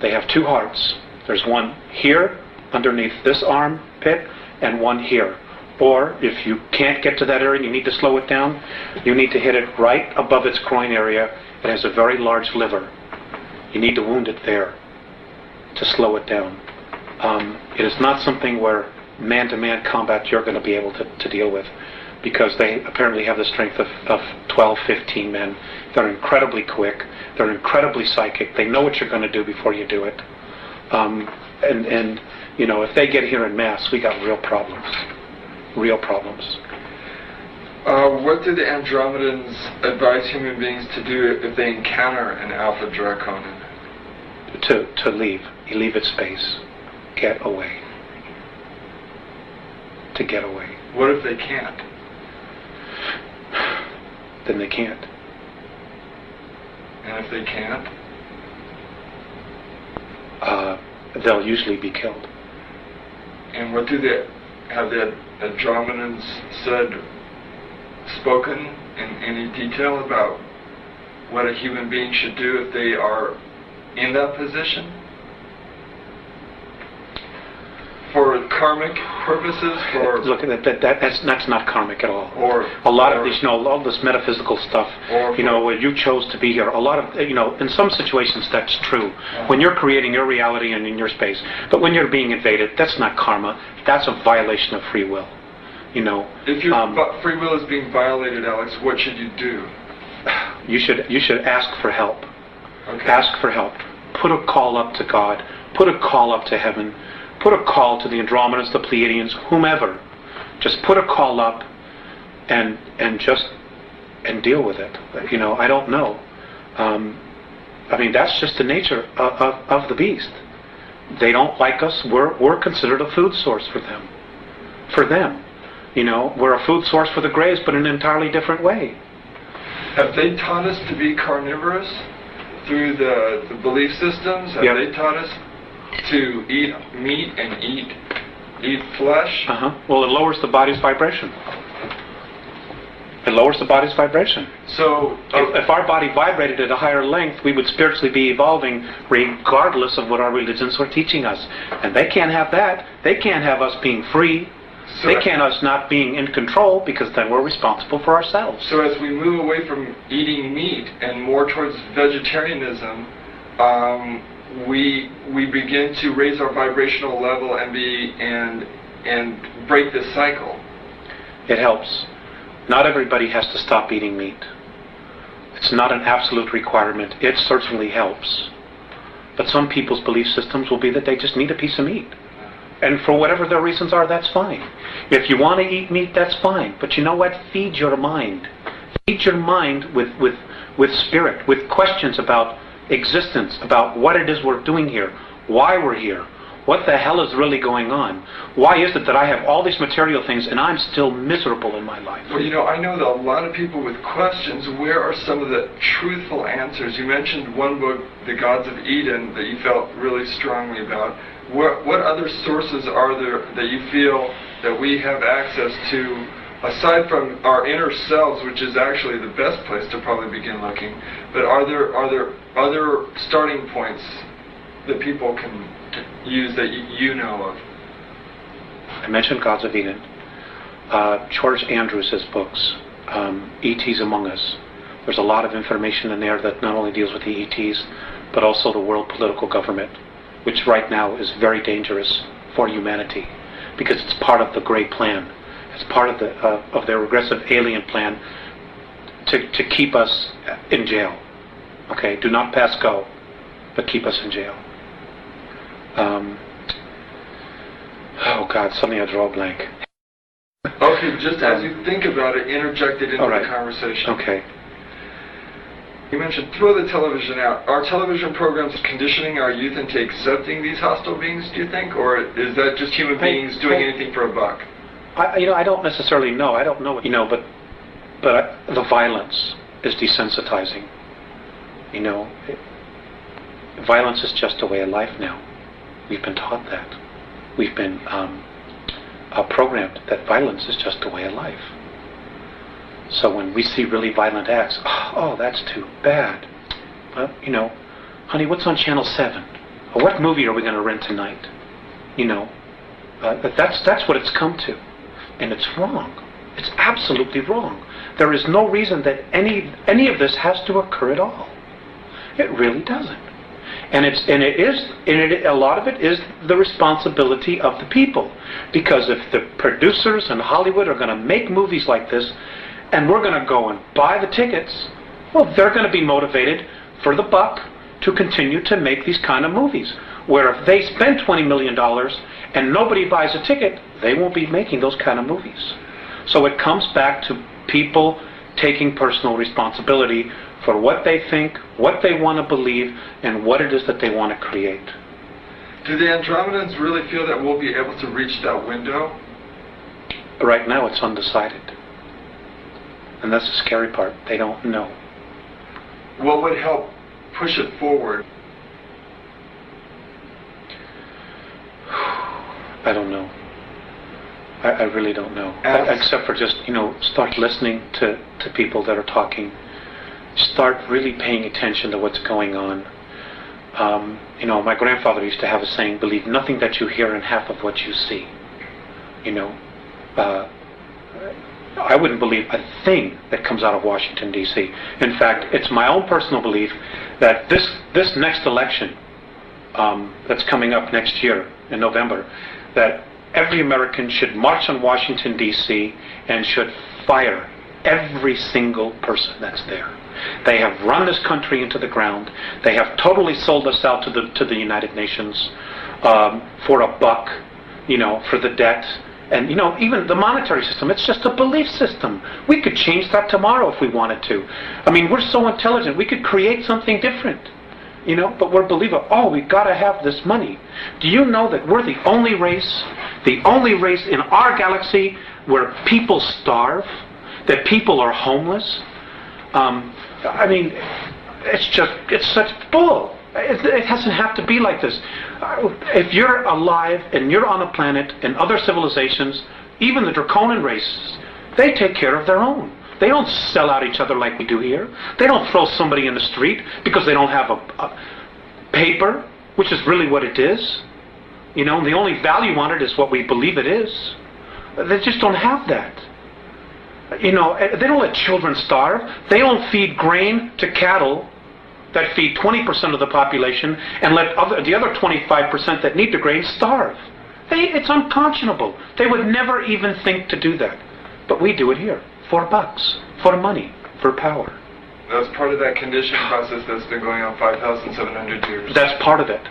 they have two hearts. There's one here, underneath this armpit, and one here. Or, if you can't get to that area and you need to slow it down, you need to hit it right above its groin area. It has a very large liver. You need to wound it there to slow it down. It is not something where man-to-man combat you're going to be able to deal with. because they apparently have the strength of 12, 15 men. They're incredibly quick. They're incredibly psychic. They know what you're going to do before you do it. And you know, if they get here en masse, we got real problems. Real problems. What do the Andromedans advise human beings to do if they encounter an Alpha Draconan? To leave. You leave its space. Get away. To get away. What if they can't? Then they can't. And if they can't? They'll usually be killed. And what do have the Andromedans spoken in any detail about what a human being should do if they are in that position? For karmic purposes? Look, that's not karmic at all. A lot of these, all this metaphysical stuff, where you chose to be here, a lot of, in some situations that's true. When you're creating your reality and in your space. But when you're being invaded, that's not karma. That's a violation of free will. If your free will is being violated, Alex, what should you do? You should ask for help. Okay. Ask for help. Put a call up to God. Put a call up to heaven. Put a call to the Andromedans, the Pleiadians, whomever. Just put a call up and deal with it. I don't know. That's just the nature of the beast. They don't like us. We're considered a food source for them. For them. We're a food source for the Greys, but in an entirely different way. Have they taught us to be carnivorous through the belief systems? Have they taught us to eat meat and eat flesh? Well, it lowers the body's vibration. It lowers the body's vibration. So, if our body vibrated at a higher length, we would spiritually be evolving regardless of what our religions were teaching us. And they can't have that. They can't have us being free. They can't have us not being in control, because then we're responsible for ourselves. So as we move away from eating meat and more towards vegetarianism, we begin to raise our vibrational level and break this cycle. It helps. Not everybody has to stop eating meat. It's not an absolute requirement. It certainly helps. But some people's belief systems will be that they just need a piece of meat. And for whatever their reasons are, that's fine. If you want to eat meat, that's fine. But you know what? Feed your mind. Feed your mind with spirit, with questions about existence, about what it is we're doing here, why we're here, what the hell is really going on? Why is it that I have all these material things and I'm still miserable in my life? Well, I know that a lot of people with questions, where are some of the truthful answers? You mentioned one book, The Gods of Eden, that you felt really strongly about. What other sources are there that you feel that we have access to, aside from our inner selves, which is actually the best place to probably begin looking? But are there other starting points that people can use that you know of? I mentioned Gods of Eden. George Andrews' books, E.T.s Among Us. There's a lot of information in there that not only deals with the E.T.s, but also the world political government, which right now is very dangerous for humanity, because it's part of the Great Plan. It's part of their regressive alien plan to keep us in jail. Okay, do not pass go, but keep us in jail. Oh God, suddenly I draw a blank. Okay, just as you think about it, interject it into the conversation. Okay. You mentioned throw the television out. Are television programs conditioning our youth into accepting these hostile beings, do you think? Or is that just human beings doing anything for a buck? I don't necessarily know. I don't know. But the violence is desensitizing. Violence is just a way of life now. We've been taught that. We've been programmed that violence is just a way of life. So when we see really violent acts, oh, that's too bad. Well, honey, what's on Channel 7? Or what movie are we going to rent tonight? That's what it's come to. And it's wrong. It's absolutely wrong. There is no reason that any of this has to occur at all. It really doesn't. And a lot of it is the responsibility of the people, because if the producers in Hollywood are going to make movies like this, and we're going to go and buy the tickets, well, they're going to be motivated for the buck to continue to make these kind of movies. Where if they spend $20 million and nobody buys a ticket, they won't be making those kind of movies. So it comes back to people taking personal responsibility for what they think, what they want to believe, and what it is that they want to create. Do the Andromedans really feel that we'll be able to reach that window? Right now it's undecided. And that's the scary part. They don't know. What would help push it forward? I don't know. I really don't know. Except for just, start listening to people that are talking. Start really paying attention to what's going on. My grandfather used to have a saying, believe nothing that you hear and half of what you see. I wouldn't believe a thing that comes out of Washington, D.C. In fact, it's my own personal belief that this next election that's coming up next year in November, that every American should march on Washington, D.C. and should fire every single person that's there. They have run this country into the ground. They have totally sold us out to the United Nations for a buck, for the debt. And, even the monetary system, it's just a belief system. We could change that tomorrow if we wanted to. I mean, we're so intelligent, we could create something different. But we're believing, we've got to have this money. Do you know that we're the only race in our galaxy where people starve, that people are homeless? It's such bull. It doesn't have to be like this. If you're alive and you're on a planet and other civilizations, even the draconian races, they take care of their own. They don't sell out each other like we do here. They don't throw somebody in the street because they don't have a paper, which is really what it is. The only value on it is what we believe it is. They just don't have that. They don't let children starve. They don't feed grain to cattle that feed 20% of the population and let the other 25% that need the grain starve. It's unconscionable. They would never even think to do that. But we do it here. For bucks. For money. For power. That's part of that conditioning process that's been going on 5,700 years. That's part of it.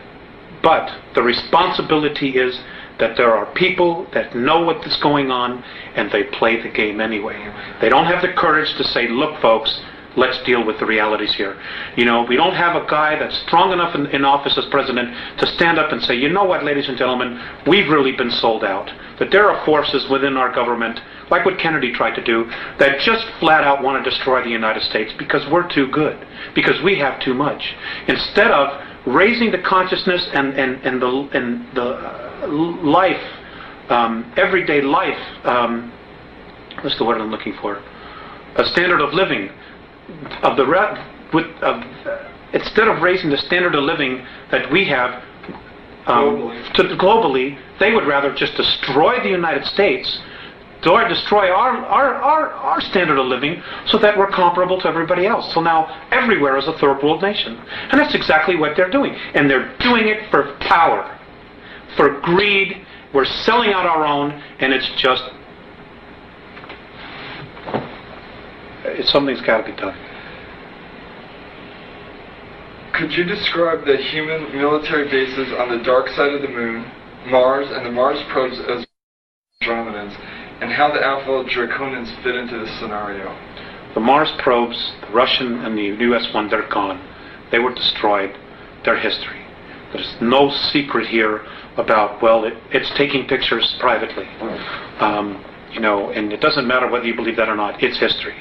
But the responsibility is that there are people that know what is going on and they play the game anyway. They don't have the courage to say, look folks, let's deal with the realities here. We don't have a guy that's strong enough in office as president to stand up and say, you know what, ladies and gentlemen, we've really been sold out. That there are forces within our government, like what Kennedy tried to do, that just flat out want to destroy the United States because we're too good, because we have too much. Instead of raising the consciousness and the life, everyday life, what's the word I'm looking for? A standard of living. Instead of raising the standard of living that we have globally, they would rather just destroy the United States, destroy our standard of living, so that we're comparable to everybody else. So now everywhere is a third world nation, and that's exactly what they're doing. And they're doing it for power, for greed. We're selling out our own, and something's got to be done. Could you describe the human military bases on the dark side of the moon, Mars, and the Mars probes as Andromedans, and how the Alpha Draconians fit into this scenario? The Mars probes, the Russian and the US one, they're gone. They were destroyed. They're history. There's no secret here about, it's taking pictures privately. And it doesn't matter whether you believe that or not. It's history.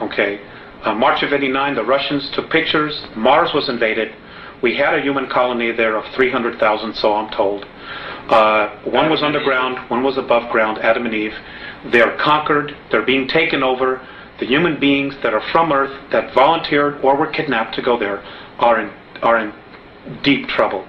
Okay? March of '89, the Russians took pictures. Mars was invaded. We had a human colony there of 300,000, so I'm told. One was underground, one was above ground, Adam and Eve. They're conquered. They're being taken over. The human beings that are from Earth, that volunteered or were kidnapped to go there, are in deep trouble.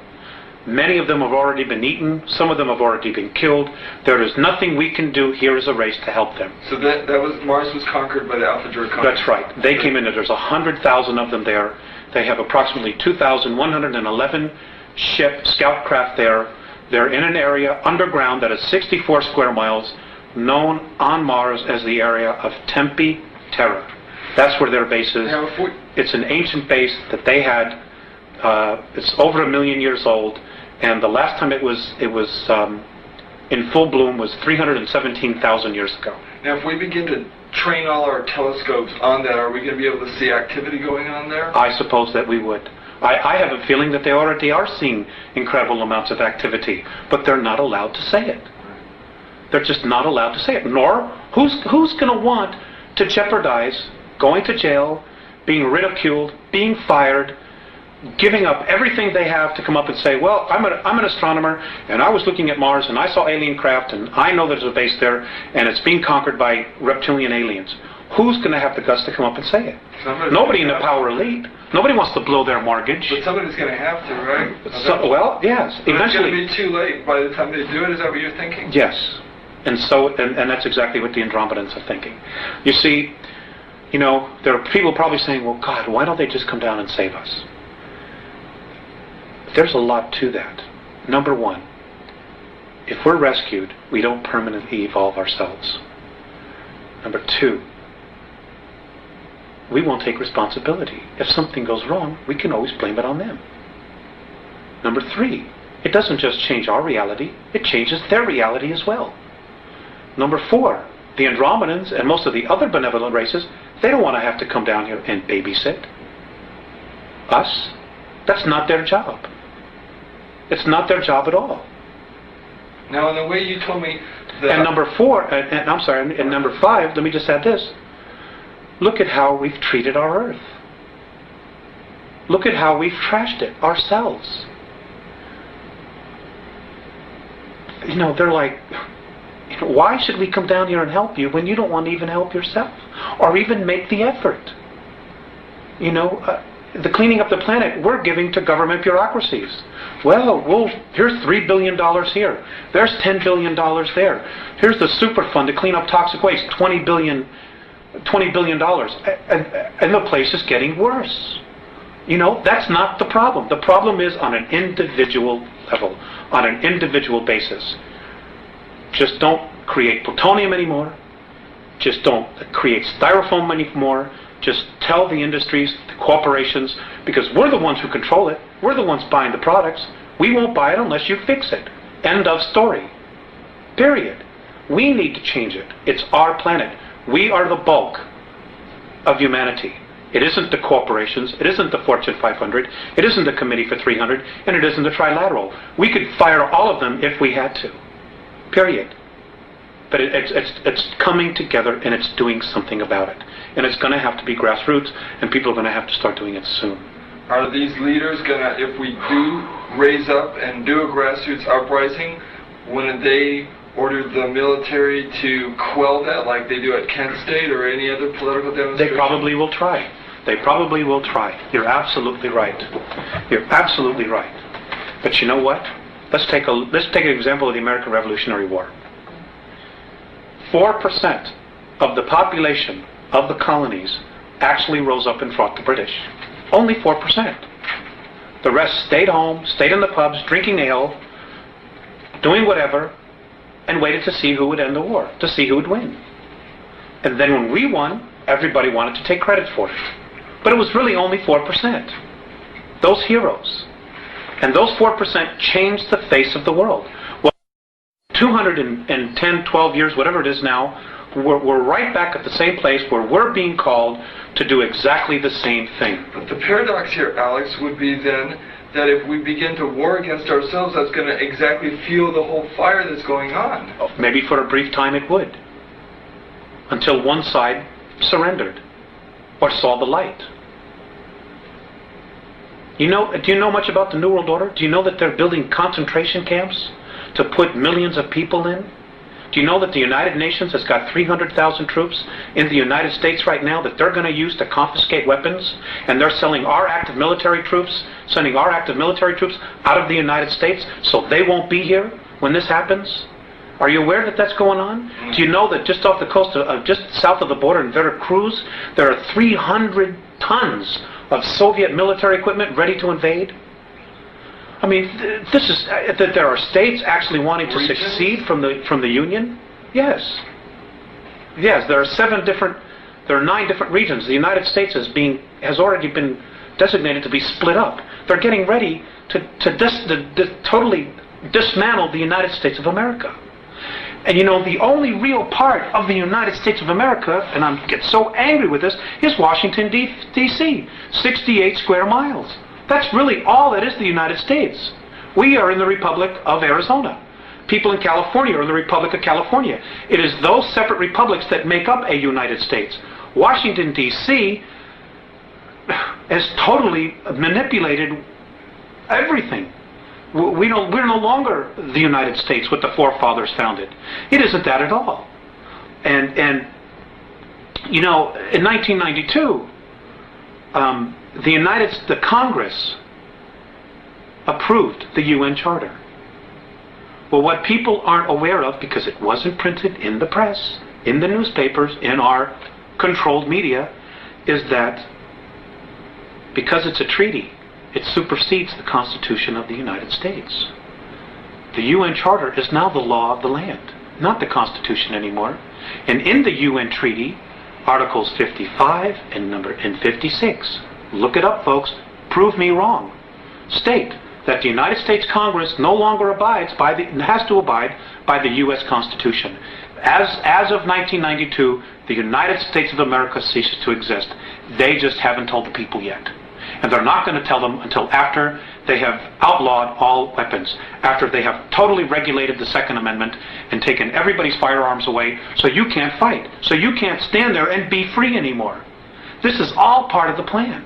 Many of them have already been eaten. Some of them have already been killed. There is nothing we can do here as a race to help them. So that was Mars was conquered by the Alpha Draconians. That's right. They came in. There's 100,000 of them there. They have approximately 2,111 scout craft there. They're in an area underground that is 64 square miles, known on Mars as the area of Tempe Terra. That's where their base is. It's an ancient base that they had. It's over 1 million years old, and the last time it was in full bloom was 317,000 years ago. Now, if we begin to train all our telescopes on that, are we going to be able to see activity going on there? I suppose that we would. I have a feeling that they already are seeing incredible amounts of activity, but they're not allowed to say it. They're just not allowed to say it. Nor, who's going to want to jeopardize going to jail, being ridiculed, being fired, giving up everything they have to come up and say, well, I'm an astronomer, and I was looking at Mars, and I saw alien craft, and I know there's a base there, and it's being conquered by reptilian aliens. Who's going to have the guts to come up and say it? Nobody in the power elite. Nobody wants to blow their mortgage. But somebody's going to have to, right? Well, yes. But eventually, it's going to be too late by the time they do it. Is that what you're thinking? Yes. And that's exactly what the Andromedans are thinking. You see, there are people probably saying, well, God, why don't they just come down and save us? There's a lot to that. Number one, if we're rescued, we don't permanently evolve ourselves. Number two, we won't take responsibility. If something goes wrong, we can always blame it on them. Number three, it doesn't just change our reality, it changes their reality as well. Number four, the Andromedans and most of the other benevolent races, they don't want to have to come down here and babysit us. That's not their job. It's not their job at all. Now, in the way you told me that... And number four, and number five, let me just add this. Look at how we've treated our Earth. Look at how we've trashed it ourselves. They're like, why should we come down here and help you when you don't want to even help yourself? Or even make the effort? The cleaning up the planet, we're giving to government bureaucracies. Well, here's $3 billion here. There's $10 billion there. Here's the super fund to clean up toxic waste, $20 billion. And the place is getting worse. That's not the problem. The problem is on an individual level, on an individual basis. Just don't create plutonium anymore. Just don't create styrofoam anymore. Just tell the industries, the corporations, because we're the ones who control it. We're the ones buying the products. We won't buy it unless you fix it. End of story. Period. We need to change it. It's our planet. We are the bulk of humanity. It isn't the corporations. It isn't the Fortune 500. It isn't the Committee for 300. And it isn't the Trilateral. We could fire all of them if we had to. Period. But it's coming together and it's doing something about it. And it's going to have to be grassroots, and people are going to have to start doing it soon. Are these leaders going to, if we do raise up and do a grassroots uprising, wouldn't they order the military to quell that like they do at Kent State or any other political demonstration? They probably will try. They probably will try. You're absolutely right. You're absolutely right. But you know what? Let's take an example of the American Revolutionary War. 4% of the population of the colonies actually rose up and fought the British. Only 4%. The rest stayed home, stayed in the pubs, drinking ale, doing whatever, and waited to see who would end the war, to see who would win. And then when we won, everybody wanted to take credit for it. But it was really only 4%. Those heroes. And those 4% changed the face of the world. Well, 210, 12 years, whatever it is now, we're right back at the same place where we're being called to do exactly the same thing. But the paradox here, Alex, would be then that if we begin to war against ourselves, that's going to exactly fuel the whole fire that's going on. Maybe for a brief time it would. Until one side surrendered or saw the light. Do you know much about the New World Order? Do you know that they're building concentration camps to put millions of people in? Do you know that the United Nations has got 300,000 troops in the United States right now that they're going to use to confiscate weapons? And they're sending our active military troops out of the United States so they won't be here when this happens? Are you aware that that's going on? Do you know that just off the coast just south of the border in Veracruz, there are 300 tons of Soviet military equipment ready to invade? I mean, this is that there are states actually wanting to secede from the Union. Yes, there are 9 different regions. The United States has already been designated to be split up. They're getting ready to totally dismantle the United States of America. And you know, the only real part of the United States of America, and I get so angry with this, is Washington, D.C., 68 square miles. That's really all that is the United States. We are in the Republic of Arizona. People in California are in the Republic of California. It is those separate republics that make up a United States. Washington, D.C. has totally manipulated everything. We're no longer the United States, what the forefathers founded. It isn't that at all. And you know, in 1992, the Congress approved the UN Charter. Well, what people aren't aware of, because it wasn't printed in the press, in the newspapers, in our controlled media, is that because it's a treaty, it supersedes the Constitution of the United States. The UN Charter is now the law of the land, not the Constitution anymore. And in the UN Treaty, Articles 55 and 56, look it up, folks, prove me wrong, state that the United States Congress no longer has to abide by the U.S. Constitution. As of 1992, the United States of America ceases to exist. They just haven't told the people yet. And they're not going to tell them until after they have outlawed all weapons, after they have totally regulated the Second Amendment and taken everybody's firearms away, so you can't fight, so you can't stand there and be free anymore. This is all part of the plan.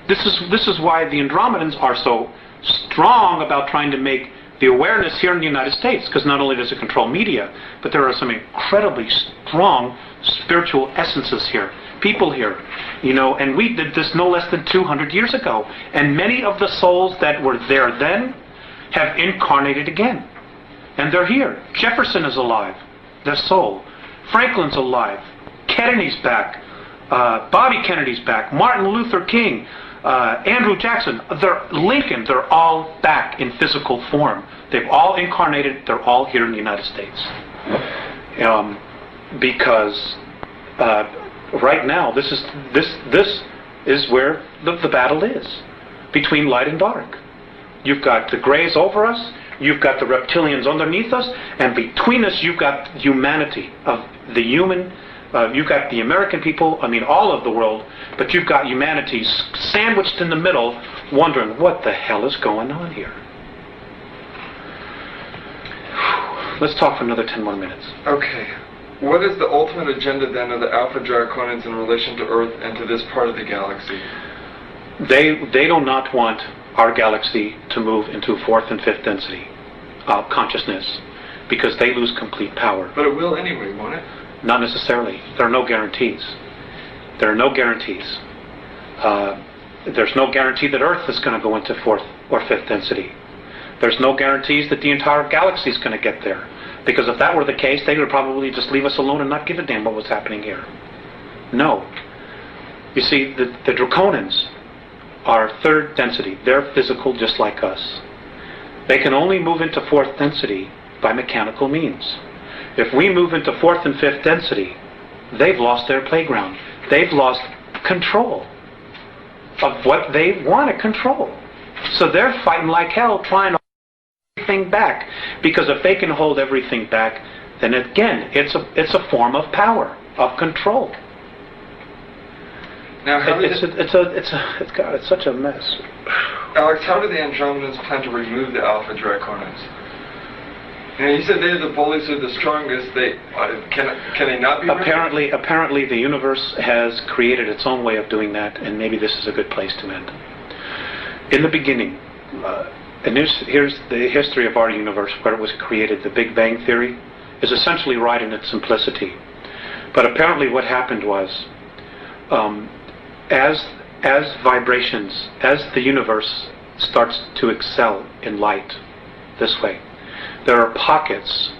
This is why the Andromedans are so strong about trying to make the awareness here in the United States, because not only does it control media, but there are some incredibly strong spiritual essences here, people here, you know, and we did this no less than 200 years ago, and many of the souls that were there then have incarnated again, and they're here. Jefferson is alive, their soul. Franklin's alive. Kennedy's back. Bobby Kennedy's back. Martin Luther King. Andrew Jackson, Lincoln, they're all back in physical form. They've all incarnated, they're all here in the United States. Because right now, this is where the battle is, between light and dark. You've got the grays over us, you've got the reptilians underneath us, and between us you've got humanity, of the human. You've got the American people, I mean all of the world, but you've got humanity sandwiched in the middle, wondering what the hell is going on here. Let's talk for another 10 more minutes. Okay. What is the ultimate agenda then of the Alpha Draconians in relation to Earth and to this part of the galaxy? They do not want our galaxy to move into 4th and 5th density consciousness, because they lose complete power. But it will anyway, won't it? Not necessarily. There are no guarantees. There are no guarantees. There's no guarantee that Earth is going to go into 4th or 5th density. There's no guarantees that the entire galaxy is going to get there. Because if that were the case, they would probably just leave us alone and not give a damn what was happening here. No. You see, the Draconians are 3rd density. They're physical just like us. They can only move into 4th density by mechanical means. If we move into 4th and 5th density, they've lost their playground. They've lost control of what they want to control. So they're fighting like hell, trying to hold everything back. Because if they can hold everything back, then again, it's a form of power, of control. Now, it's such a mess. Alex, how do the Andromedans plan to remove the Alpha Draconians? You said they're the bullies who are the strongest. Can they not be? Apparently, the universe has created its own way of doing that, and maybe this is a good place to end. In the beginning, and here's the history of our universe, where it was created. The Big Bang Theory is essentially right in its simplicity. But apparently, what happened was, as vibrations, as the universe starts to excel in light, this way. There are pockets,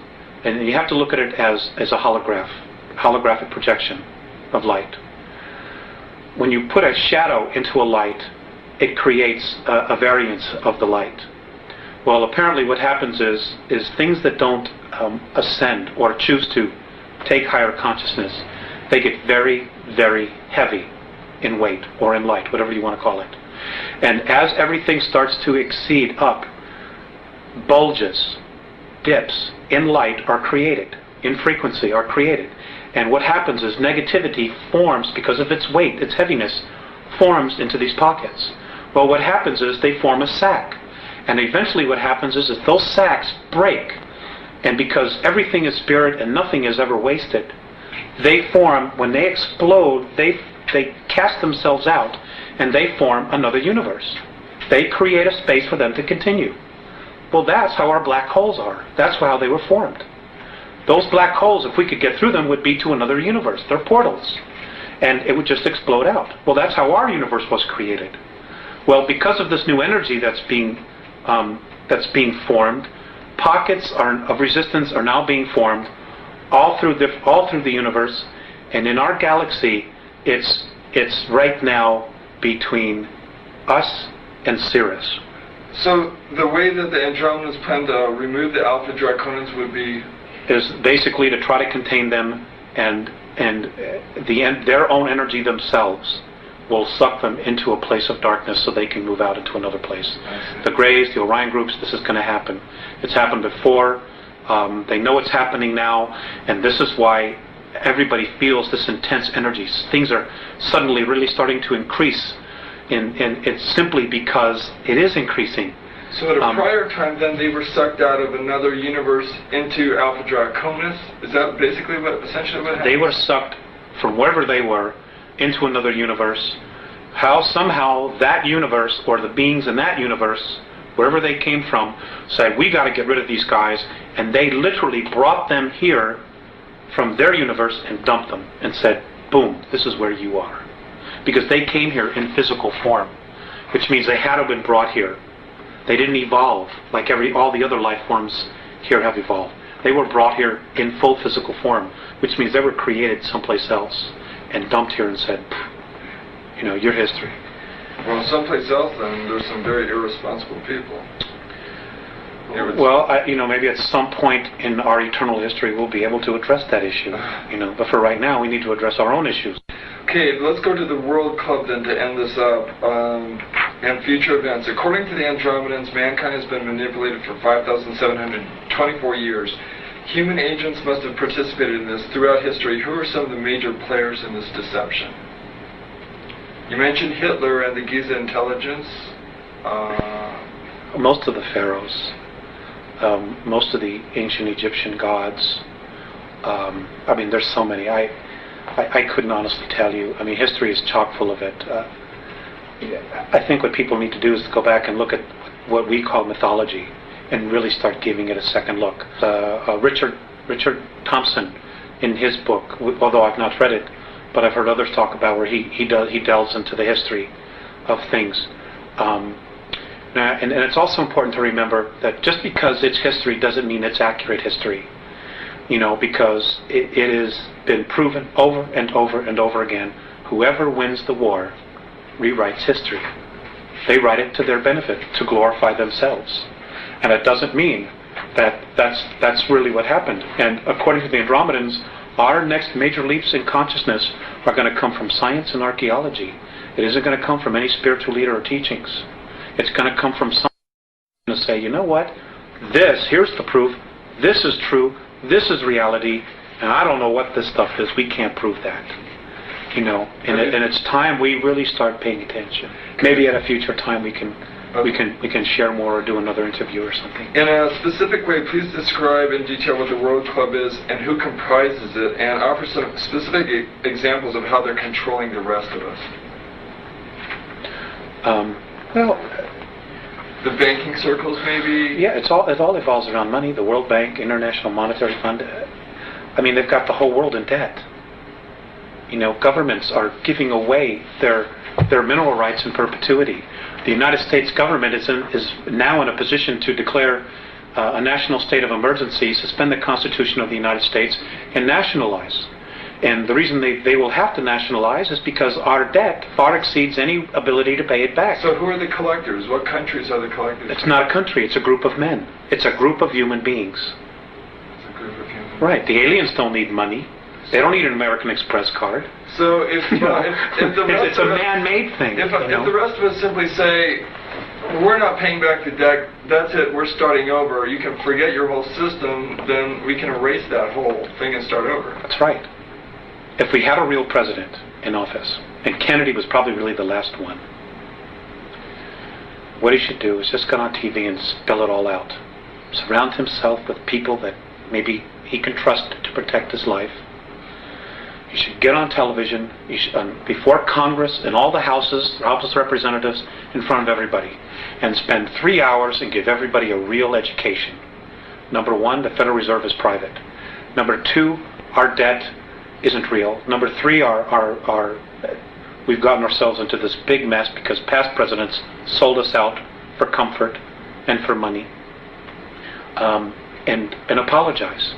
and you have to look at it as a holographic projection of light, when you put a shadow into a light, it creates a variance of the light. Well, apparently what happens is things that don't ascend or choose to take higher consciousness, they get very, very heavy in weight or in light, whatever you want to call it. And as everything starts to exceed up, bulges, dips in light are created, in frequency are created. And what happens is negativity forms, because of its weight, its heaviness, forms into these pockets. Well, what happens is they form a sac. And eventually what happens is those sacs break. And because everything is spirit and nothing is ever wasted, they form, when they explode, they cast themselves out and they form another universe. They create a space for them to continue. Well, that's how our black holes are. That's how they were formed. Those black holes, if we could get through them, would be to another universe. They're portals. And it would just explode out. Well, that's how our universe was created. Well, because of this new energy that's being formed, pockets of resistance are now being formed all through the universe. And in our galaxy, it's right now between us and Sirius. So the way that the Andromedans plan to remove the Alpha Draconans would be is basically to try to contain them, and their own energy themselves will suck them into a place of darkness so they can move out into another place. The Greys, the Orion groups, this is going to happen. It's happened before. They know it's happening now, and this is why everybody feels this intense energy. Things are suddenly really starting to increase, and it's simply because it is increasing. So at a prior time, then, they were sucked out of another universe into Alpha Draconis? Is that basically essentially what happened? They were sucked from wherever they were into another universe. How somehow that universe, or the beings in that universe, wherever they came from, said, we got to get rid of these guys, and they literally brought them here from their universe and dumped them and said, boom, this is where you are. Because they came here in physical form, which means they had to have been brought here. They didn't evolve like all the other life forms here have evolved. They were brought here in full physical form, which means they were created someplace else and dumped here and said, your history. Well, someplace else, then, there's some very irresponsible people. Well, maybe at some point in our eternal history we'll be able to address that issue. But for right now, we need to address our own issues. Okay, let's go to the World Club then to end this up. And future events. According to the Andromedans, mankind has been manipulated for 5,724 years. Human agents must have participated in this throughout history. Who are some of the major players in this deception? You mentioned Hitler and the Giza intelligence. Most of the pharaohs, most of the ancient Egyptian gods. There's so many. I couldn't honestly tell you. History is chock full of it. I think what people need to do is to go back and look at what we call mythology and really start giving it a second look. Richard Thompson, in his book, although I've not read it, but I've heard others talk about where he delves into the history of things. And it's also important to remember that just because it's history doesn't mean it's accurate history. Because it has been proven over and over and over again, whoever wins the war rewrites history. They write it to their benefit, to glorify themselves. And it doesn't mean that that's really what happened. And according to the Andromedans, our next major leaps in consciousness are going to come from science and archaeology. It isn't going to come from any spiritual leader or teachings. It's going to come from someone to say, you know what? Here's the proof. This is true. This is reality. And I don't know what this stuff is. We can't prove that. And it's time we really start paying attention. Maybe at a future time we can share more or do another interview or something. In a specific way, please describe in detail what the World Club is and who comprises it, and offer some specific examples of how they're controlling the rest of us. The banking circles, maybe? Yeah, it all evolves around money. The World Bank, International Monetary Fund. They've got the whole world in debt. Governments are giving away their mineral rights in perpetuity. The United States government is now in a position to declare a national state of emergency, suspend the Constitution of the United States, and nationalize. And the reason they will have to nationalize is because our debt far exceeds any ability to pay it back. So who are the collectors? What countries are the collectors? It's not a country, it's a group of men. It's a group of human beings. It's a group of human beings. Right, the aliens don't need money. They don't need an American Express card. So if the rest it's a man-made thing. If the rest of us simply say, we're not paying back the debt, that's it, we're starting over, you can forget your whole system, then we can erase that whole thing and start over. That's right. If we had a real president in office, and Kennedy was probably really the last one, what he should do is just go on TV and spell it all out. Surround himself with people that maybe he can trust to protect his life. You should get on television before Congress and all the houses, the House of Representatives, in front of everybody, and spend 3 hours and give everybody a real education. Number one, the Federal Reserve is private. Number two, our debt isn't real. Number three, we've gotten ourselves into this big mess because past presidents sold us out for comfort and for money, and apologize.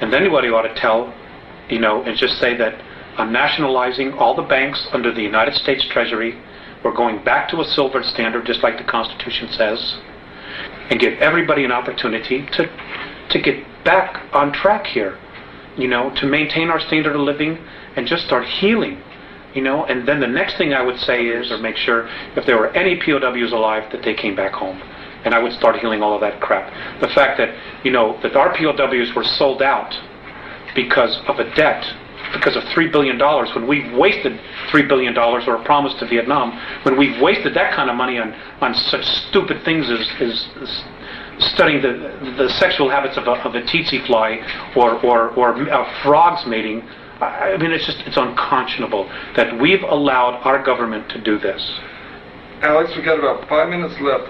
And then what he ought to tell, and just say that I'm nationalizing all the banks under the United States Treasury. We're going back to a silver standard, just like the Constitution says, and give everybody an opportunity to get back on track here, to maintain our standard of living and just start healing, And then the next thing I would say is, or make sure if there were any POWs alive, that they came back home. And I would start healing all of that crap. The fact that, that our POWs were sold out because of a debt, because of $3 billion, when we've wasted $3 billion, or a promise to Vietnam, when we've wasted that kind of money on such stupid things as studying the sexual habits of a tsetse fly or frogs mating. I mean, it's unconscionable that we've allowed our government to do this. Alex, we've got about 5 minutes left.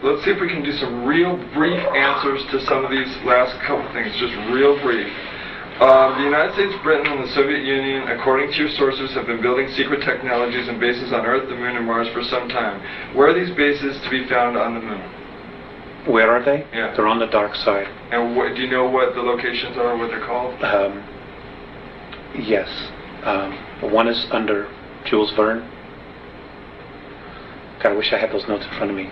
Let's see if we can do some real brief answers to some of these last couple things, just real brief. The United States, Britain, and the Soviet Union, according to your sources, have been building secret technologies and bases on Earth, the Moon, and Mars for some time. Where are these bases to be found on the Moon? Where are they? Yeah. They're on the dark side. And do you know what the locations are, what they're called? Yes. One is under Jules Verne. God, I wish I had those notes in front of me.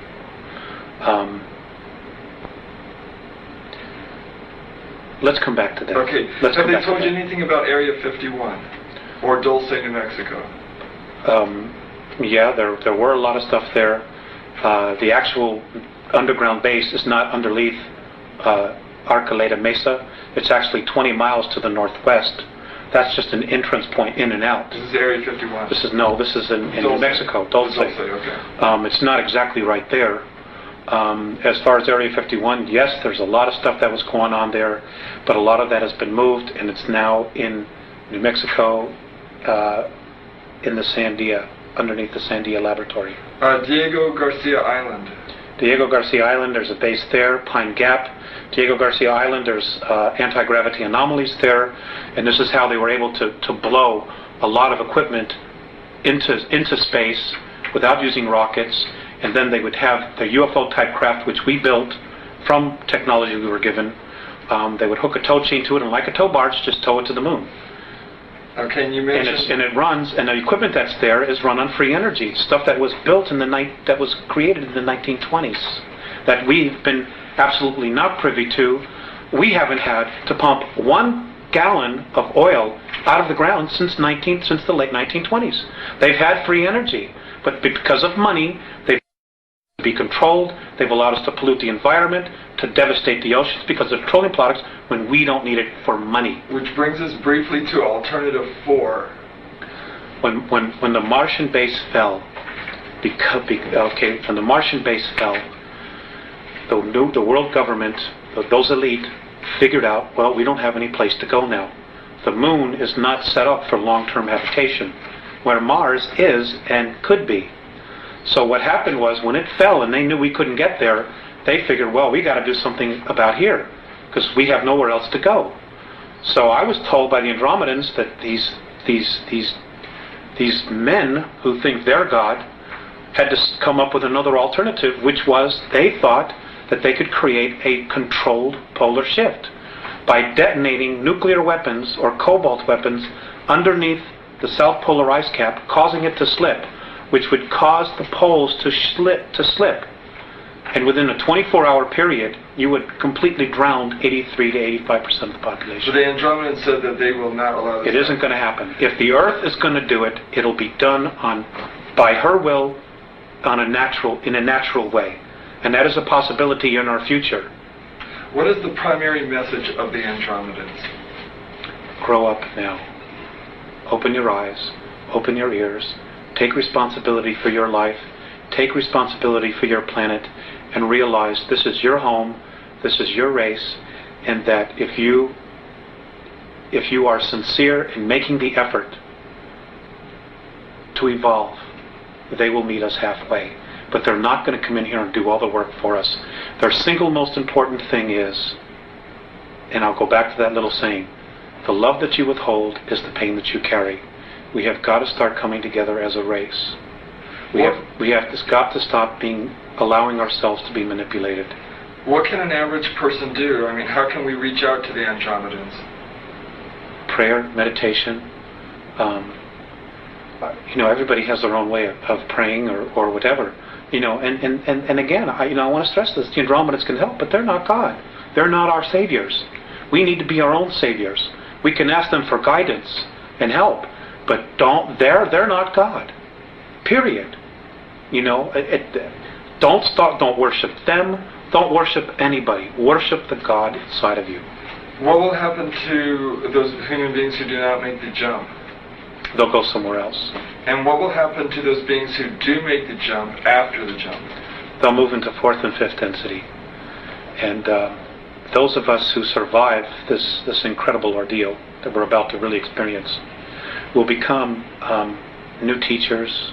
Let's come back to that. Okay. Have they told you anything about Area 51 or Dulce, New Mexico? Yeah, there were a lot of stuff there. The actual underground base is not underneath Arcoleta Mesa. It's actually 20 miles to the northwest. That's just an entrance point in and out. This is Area 51? This is in New Mexico, Dulce. Okay. It's not exactly right there. As far as Area 51, yes, there's a lot of stuff that was going on there, but a lot of that has been moved, and it's now in New Mexico, in the Sandia, underneath the Sandia Laboratory. Diego Garcia Island. Diego Garcia Island, there's a base there. Pine Gap. Diego Garcia Island, there's anti-gravity anomalies there, and this is how they were able to blow a lot of equipment into space without using rockets. And then they would have the UFO-type craft, which we built from technology we were given. They would hook a tow chain to it, and like a tow barge, just tow it to the moon. Okay, and you mentioned... And it runs, and the equipment that's there is run on free energy. Stuff that was built that was created in the 1920s, that we've been absolutely not privy to. We haven't had to pump 1 gallon of oil out of the ground since the late 1920s. They've had free energy, but because of money, they've be controlled. They've allowed us to pollute the environment, to devastate the oceans because of petroleum products when we don't need it for money. Which brings us briefly to Alternative 4. When the Martian base fell, when the Martian base fell, the world government, those elite, figured out, well, we don't have any place to go now. The moon is not set up for long-term habitation, where Mars is and could be. So what happened was, when it fell and they knew we couldn't get there, they figured, well, we got to do something about here, because we have nowhere else to go. So I was told by the Andromedans that these men who think they're God had to come up with another alternative, which was they thought that they could create a controlled polar shift. by detonating nuclear weapons or cobalt weapons underneath the South Polar ice cap, causing it to slip, which would cause the poles to slip. And within a 24-hour period, you would completely drown 83 to 85% of the population. So the Andromedans said that they will not allow this. It isn't going to happen. If the Earth is going to do it, it'll be done by her will, in a natural way. And that is a possibility in our future. What is the primary message of the Andromedans? Grow up now. Open your eyes. Open your ears. Take responsibility for your life. Take responsibility for your planet. And realize this is your home. This is your race. And that if you are sincere in making the effort to evolve, they will meet us halfway. But they're not going to come in here and do all the work for us. Their single most important thing is, and I'll go back to that little saying, the love that you withhold is the pain that you carry. We have got to start coming together as a race. We have got to stop allowing ourselves to be manipulated. What can an average person do? I mean, how can we reach out to the Andromedans? Prayer, meditation. Everybody has their own way of praying or whatever. And again, I want to stress this: the Andromedans can help, but they're not God. They're not our saviors. We need to be our own saviors. We can ask them for guidance and help, but they're not God. Period. Don't worship them. Don't worship anybody. Worship the God inside of you. What will happen to those human beings who do not make the jump? They'll go somewhere else. And what will happen to those beings who do make the jump after the jump? They'll move into fourth and fifth density. And those of us who survive this incredible ordeal that we're about to really experience will become new teachers,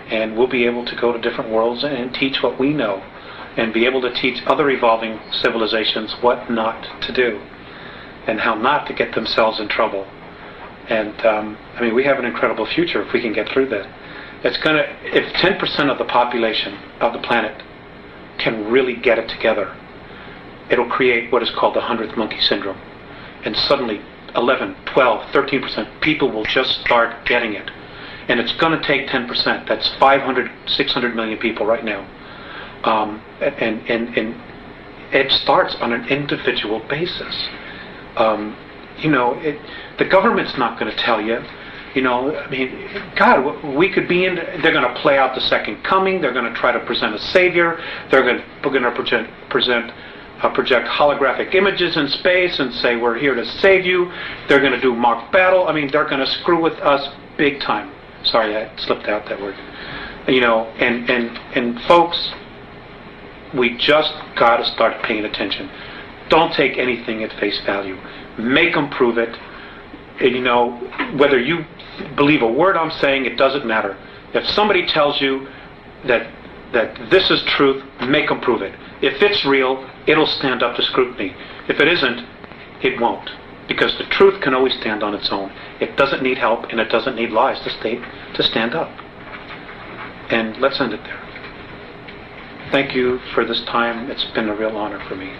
and we'll be able to go to different worlds and teach what we know, and be able to teach other evolving civilizations what not to do and how not to get themselves in trouble. And we have an incredible future if we can get through that. If 10% of the population of the planet can really get it together, it'll create what is called the 100th monkey syndrome. And suddenly 11, 12, 13% people will just start getting it. And it's going to take 10%. That's 500, 600 million people right now. And it starts on an individual basis. The government's not going to tell you. God, we could be in. They're going to play out the second coming. They're going to try to present a savior. We're going to project holographic images in space and say we're here to save you. They're going to do mock battle. They're going to screw with us big time. Sorry, I slipped out that word. And folks, we just got to start paying attention. Don't take anything at face value. Make them prove it. Whether you believe a word I'm saying, it doesn't matter. If somebody tells you that this is truth, make them prove it. If it's real, it'll stand up to scrutiny. If it isn't, it won't. Because the truth can always stand on its own. It doesn't need help, and it doesn't need lies to stand up. And let's end it there. Thank you for this time. It's been a real honor for me.